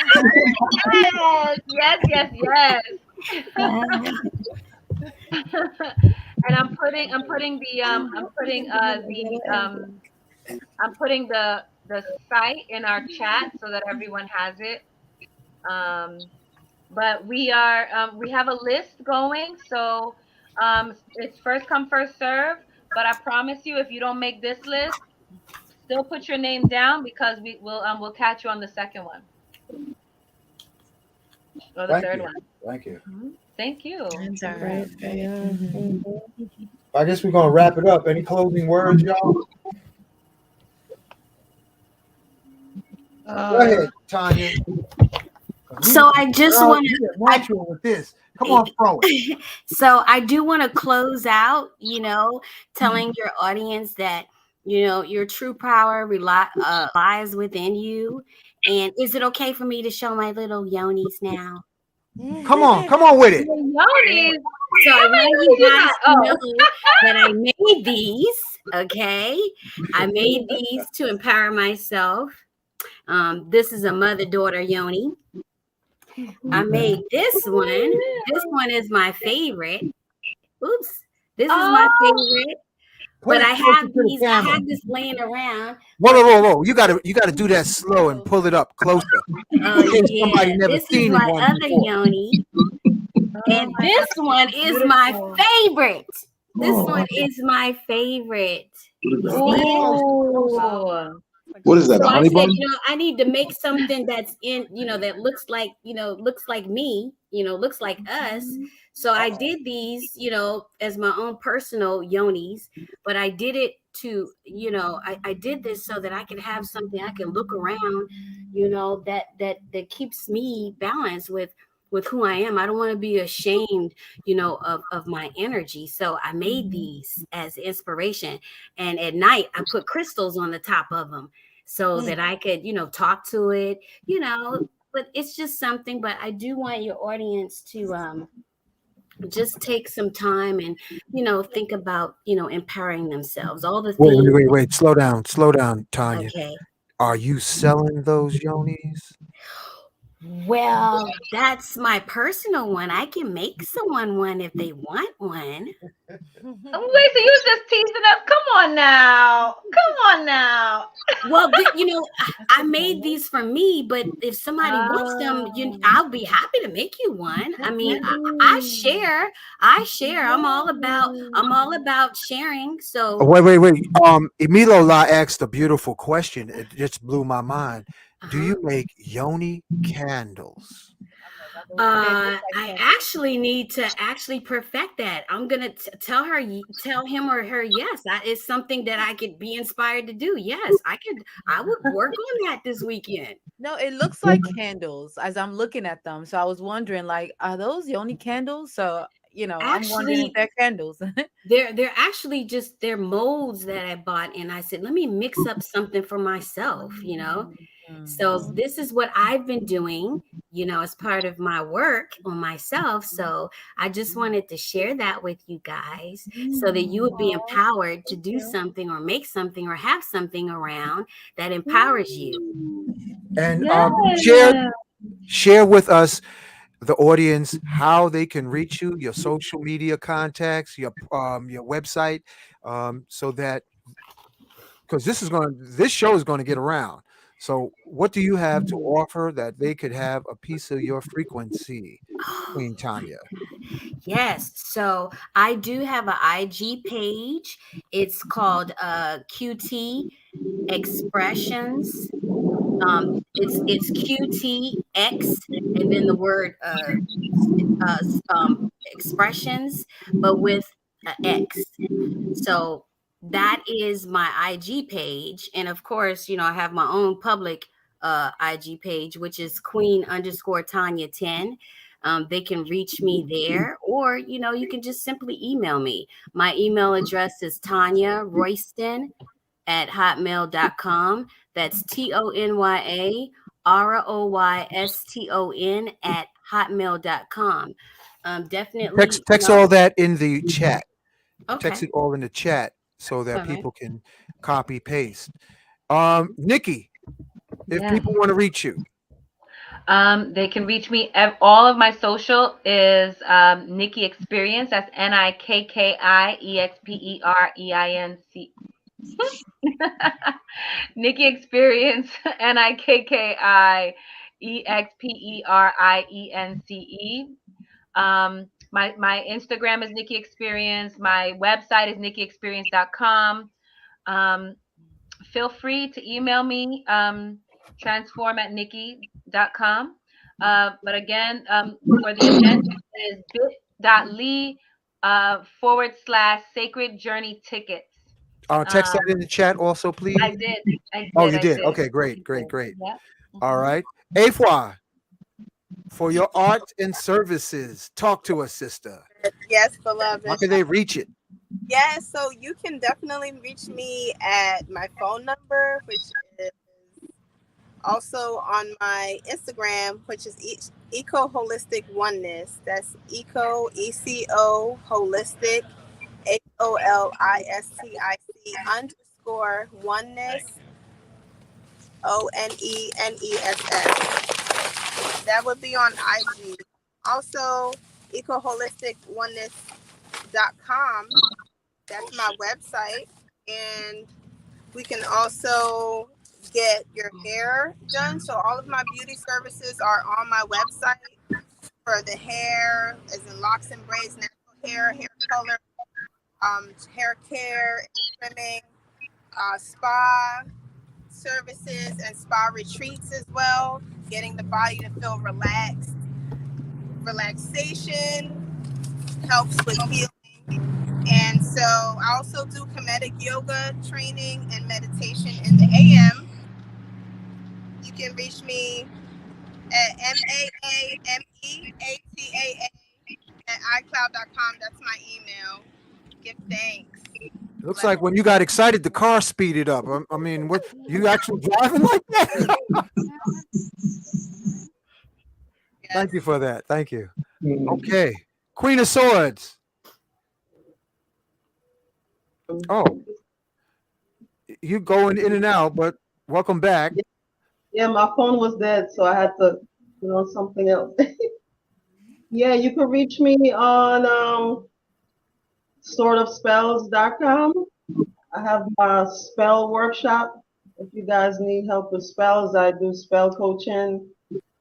Yes. And I'm putting the site in our chat so that everyone has it. But we have a list going, so it's first come, first serve. But I promise you, if you don't make this list, still put your name down, because we'll catch you on the second one or the third one. Thank you. Mm-hmm. Thank you. That's all right. I guess we're gonna wrap it up. Any closing words, y'all? Go ahead, Tanya. So I just want to with this. Come on, throw it. So I do want to close out, telling your audience that your true power lies within you. And is it okay for me to show my little yonis now? Come on with it. Yonis. So I want you guys to know that I made these. Okay, I made these to empower myself. This is a mother-daughter yoni. I made this one. This one is my favorite. Oops. This is my favorite. Put But it I closer have to the these. I camera. have this laying around. Whoa, whoa, whoa, whoa! You gotta do that slow and pull it up closer Oh in case yeah, somebody never this is seen my one other before. yoni, Oh and my this God, one is my beautiful. favorite. This Oh, one is my favorite. what is You that? see it? Ooh. What is that? A So I honey said, bun? I need to make something that's in, that looks like, looks like me, looks like us. So I did these, as my own personal yonis, but I did it to, I did this so that I can have something I can look around, that keeps me balanced with who I am. I don't want to be ashamed, of my energy. So I made these as inspiration. And at night I put crystals on the top of them so that I could, talk to it, but it's just something. But I do want your audience to just take some time and, think about, empowering themselves, all the Wait, wait, things. wait, wait. Slow down, Tanya. Okay. Are you selling those yonis? Well, that's my personal one. I can make someone one if they want one. Wait, so you just teasing us? Come on now. Come on now. Well, I made these for me, but if somebody wants them, I'll be happy to make you one. I mean, I share. I'm all about sharing. So, Wait. Emilola asked a beautiful question. It just blew my mind. Do you make yoni candles? I actually need to actually perfect that. I'm gonna tell him or her. Yes, that is something that I could be inspired to do. Yes, I would work on that this weekend. No, it looks like candles as I'm looking at them. So I was wondering, like, are those yoni candles? So, I'm wondering if Actually, they're candles. they're actually just they're molds that I bought, and I said, let me mix up something for myself. So this is what I've been doing, as part of my work on myself. So I just wanted to share that with you guys so that you would be Aw, empowered to thank do you. something or make something or have something around that empowers you. And Yeah. share with us the audience how they can reach you, your social media contacts, your website, so that because this show is going to get around. So, what do you have to offer that they could have a piece of your frequency, Queen Tanya? Yes. So I do have an IG page. It's called QT Expressions. It's QTX and then the word expressions, but with a X. So that is my IG page. And of course, I have my own public IG page, which is Queen_Tanya10. They can reach me there, or you can just simply email me. My email address is Tanya Royston at hotmail.com. That's TonyaRoyston at hotmail.com. Definitely, Text all that in the chat. Text okay. it all in the chat so that All right. people can copy paste. Nikki, if Yes. people want to reach you, They can reach me. All of my social is Nikki Experience. That's NIKKIEXPEREINC. Nikki Experience, NIKKIEXPERIENCE. My Instagram is Nikki Experience. My website is nikkiexperience.com. Feel free to email me, transform@nikki.com. But again, for the event is bit.ly /sacred journey tickets. text that Um, in the chat also, please. I did. Oh, you I did. did. Okay, great. Yep. All right, Efua, for your art and services, talk to us, sister. Yes, How beloved. can they reach it? Yes, so you can definitely reach me at my phone number, which is also on my Instagram, which is Eco Holistic Oneness. That's ECO Holistic HOLISTIC_oneness ONENESS. That would be on IG. Also, ecoholisticoneness.com That's my website. And we can also get your hair done. So all of my beauty services are on my website for the hair, as in locks and braids, natural hair color, hair care, trimming, spa services, and spa retreats as well. Getting the body to feel relaxed. Relaxation helps with healing. And so I also do comedic yoga training and meditation in the AM. You can reach me at MaameEfua at iCloud.com. That's my email. Give thanks. It looks like when you got excited, the car speeded up. I mean, what, you actually driving like that? Yes. Thank you for that. Thank you. Okay. Queen of Swords. Oh, you going in and out, but welcome back. Yeah, my phone was dead, so I had to, something else. Yeah, you can reach me on swordofspells.com. I have my spell workshop. If you guys need help with spells, I do spell coaching,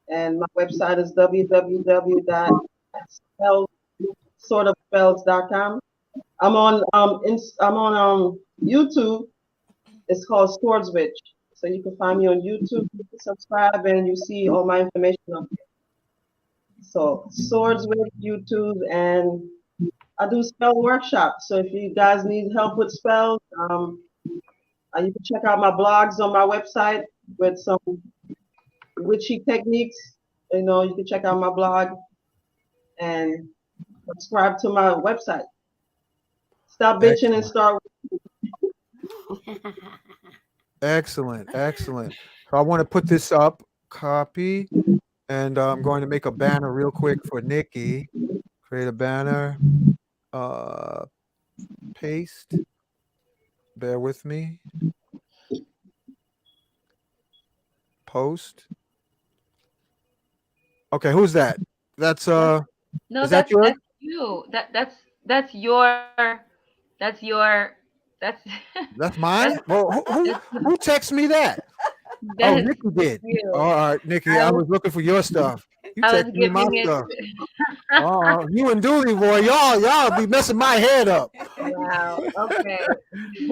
and my website is www.swordofspells.com. I'm on YouTube. It's called Swordz. So you can find me on YouTube, you can subscribe, and you see all my information up there. So Swordz YouTube, and I do spell workshops. So if you guys need help with spells, you can check out my blogs on my website with some witchy techniques. You can check out my blog and subscribe to my website. Stop bitching and start. Excellent. Excellent. So I want to put this up, copy, and I'm going to make a banner real quick for Nikki. Create a banner, paste. Bear with me. Post. Okay, who's that? That's No, is that yours? that's you. That's your that's That's mine. that's Well, who texted me that? Oh, that's Nikki did. you. All right, Nikki, I was looking for your stuff. You I was texted me my giving it. stuff. Oh, you and Dooley, boy, y'all be messing my head up. Wow. Okay.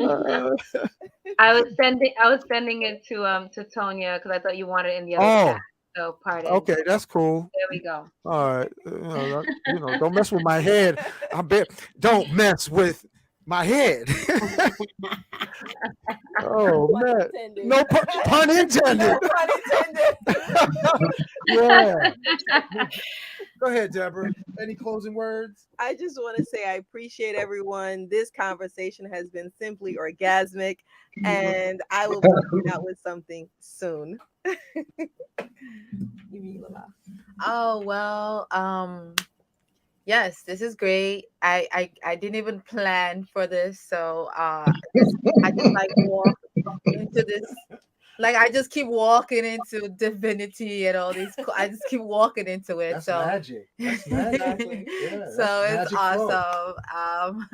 Uh, I was sending it to Tonya because I thought you wanted it in the other oh, chat. So pardon. okay, that's cool. There we go. All right, don't mess with my head. I bet. Don't mess with my head. Oh man, no pun intended. Pun intended. Yeah. Go ahead, Deborah. Any closing words? I just want to say I appreciate everyone. This conversation has been simply orgasmic, and I will be coming out with something soon. Emilola. Oh well, yes, this is great. I didn't even plan for this, so I just like walk into this. Like I just keep walking into divinity and all these. I just keep walking into it. That's so magic. That's magic. Yeah, so it's magic flow. awesome.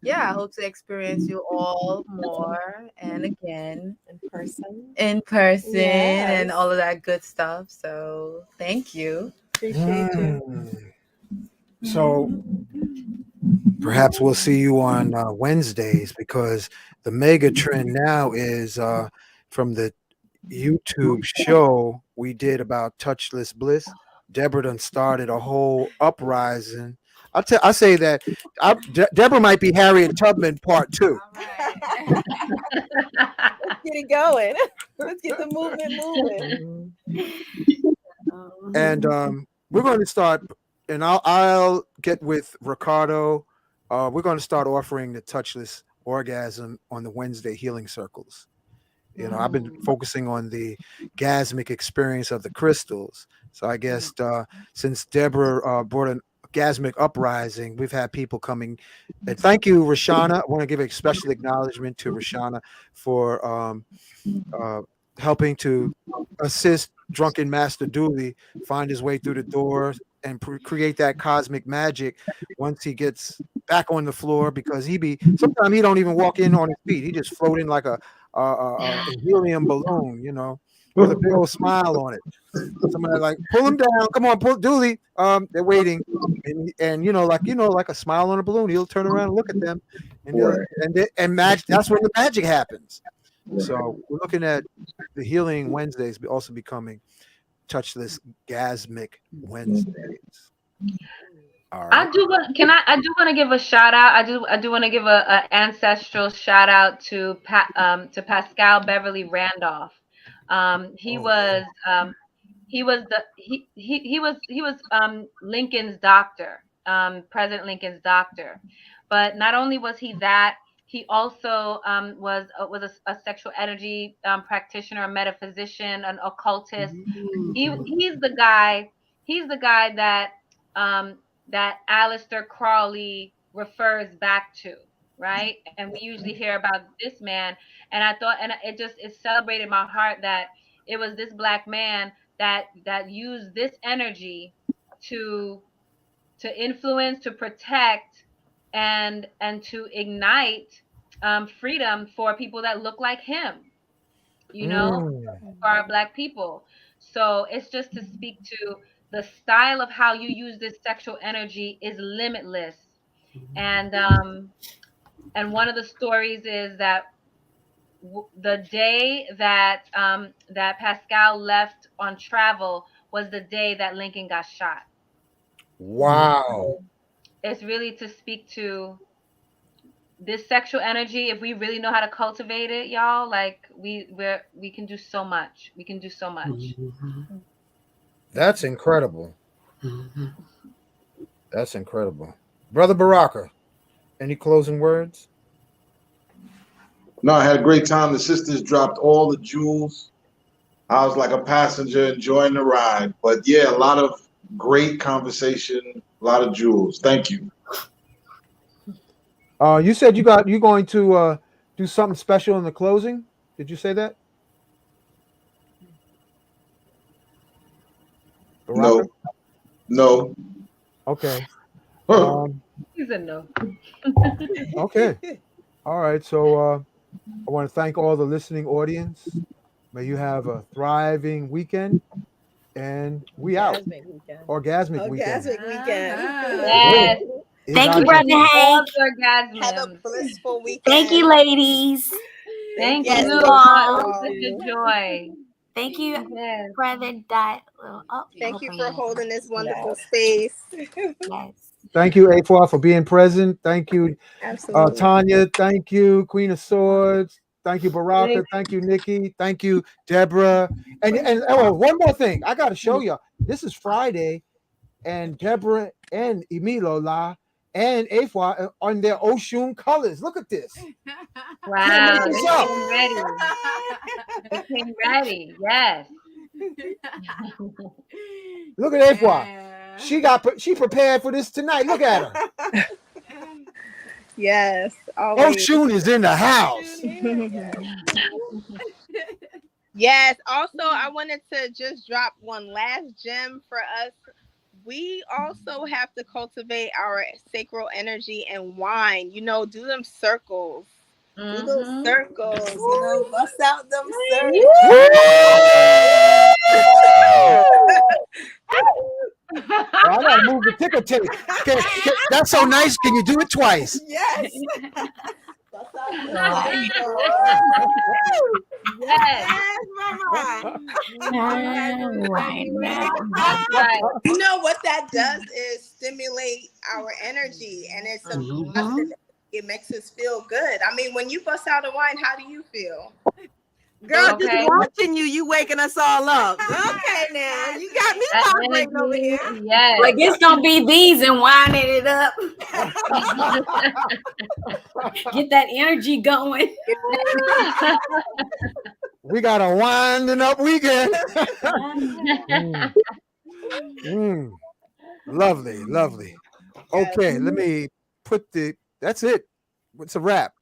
Yeah, I hope to experience you all more and again In person. in person and Yes. all of that good stuff. So thank you. Appreciate you. So perhaps we'll see you on Wednesdays, because the mega trend now is from the YouTube show we did about touchless bliss. Deborah done started a whole uprising. I say that Deborah might be Harriet Tubman part 2. Let's get it going. Let's get the movement moving. And we're going to start, and I'll get with Ricardo. We're going to start offering the touchless orgasm on the Wednesday healing circles. I've been focusing on the gasmic experience of the crystals. So I guess since Deborah brought an orgasmic uprising, we've had people coming. And thank you, Rashana. I want to give a special acknowledgement to Rashana for helping to assist Drunken Master Dooley find his way through the door and create that cosmic magic once he gets back on the floor because sometimes he don't even walk in on his feet. He just floating like a helium balloon, you know, with a big old smile on it. Somebody like pull him down. Come on, pull Dooley. They're waiting, and like a smile on a balloon. He'll turn around and look at them, and magic. That's when the magic happens. So we're looking at the Healing Wednesdays also becoming Touchless Gasmic Wednesdays. All right. I do want to give a shout out. I do want to give a ancestral shout out to Pascal Beverly Randolph. He was Lincoln's doctor, President Lincoln's doctor. But not only was he that, he also was a sexual energy practitioner, a metaphysician, an occultist. He's the guy that that Aleister Crowley refers back to, right? And we usually hear about this man. And I thought, and it celebrated my heart that it was this Black man that used this energy to influence, to protect, and to ignite freedom for people that look like him, you know, for our Black people. So it's just to speak to the style of how you use this sexual energy is limitless. And one of the stories is that the day that that Pascal left on travel was the day that Lincoln got shot. Wow. It's really to speak to this sexual energy. If we really know how to cultivate it, y'all, like we can do so much. We can do so much. That's incredible. That's incredible. Brother Baraka, any closing words? No, I had a great time. The sisters dropped all the jewels. I was like a passenger enjoying the ride. But yeah, a lot of great conversation, a lot of jewels. Thank you. You said you're going to do something special in the closing. Did you say that? Baraka? No. Okay. He's a no. Okay. All right. So I want to thank all the listening audience. May you have a thriving weekend. And we out. Orgasmic weekend. Yes. Thank you, Brother Hank. Have a blissful weekend. Thank you, ladies. Thank Yes, you. all. Such a joy. Thank you, Yes. Brother Thank you for holding this wonderful space. Yes. Thank you, Efua, for being present. Thank you, Absolutely. Tanya. Thank you, Queen of Swords. Thank you, Baraka. Thank you, Nikki. Thank you, Deborah. And one more thing. I got to show you. This is Friday, and Deborah and Emilola and Efua are on their Oshun colors. Look at this. Wow. They came ready. Yes. Look at Efua. She prepared for this tonight. Look at her. Yes. Always. Oshun is in the house. Yes. Also, I wanted to just drop one last gem for us. We also have to cultivate our sacral energy and wine. You know, do them circles. Do those circles. You know, bust out them circles. I gotta move the ticker tape. That's so nice. Can you do it twice? Yes. You know what that does is stimulate our energy, and it's it makes us feel good. I mean, when you bust out a wine, how do you feel? Girl, just watching you waking us all up. Okay, now you got me vibrating over here. Yes. Like it's gonna be these and winding it up. Get that energy going. We got a winding up weekend. Lovely, lovely. Okay, let me put that's it. It's a wrap.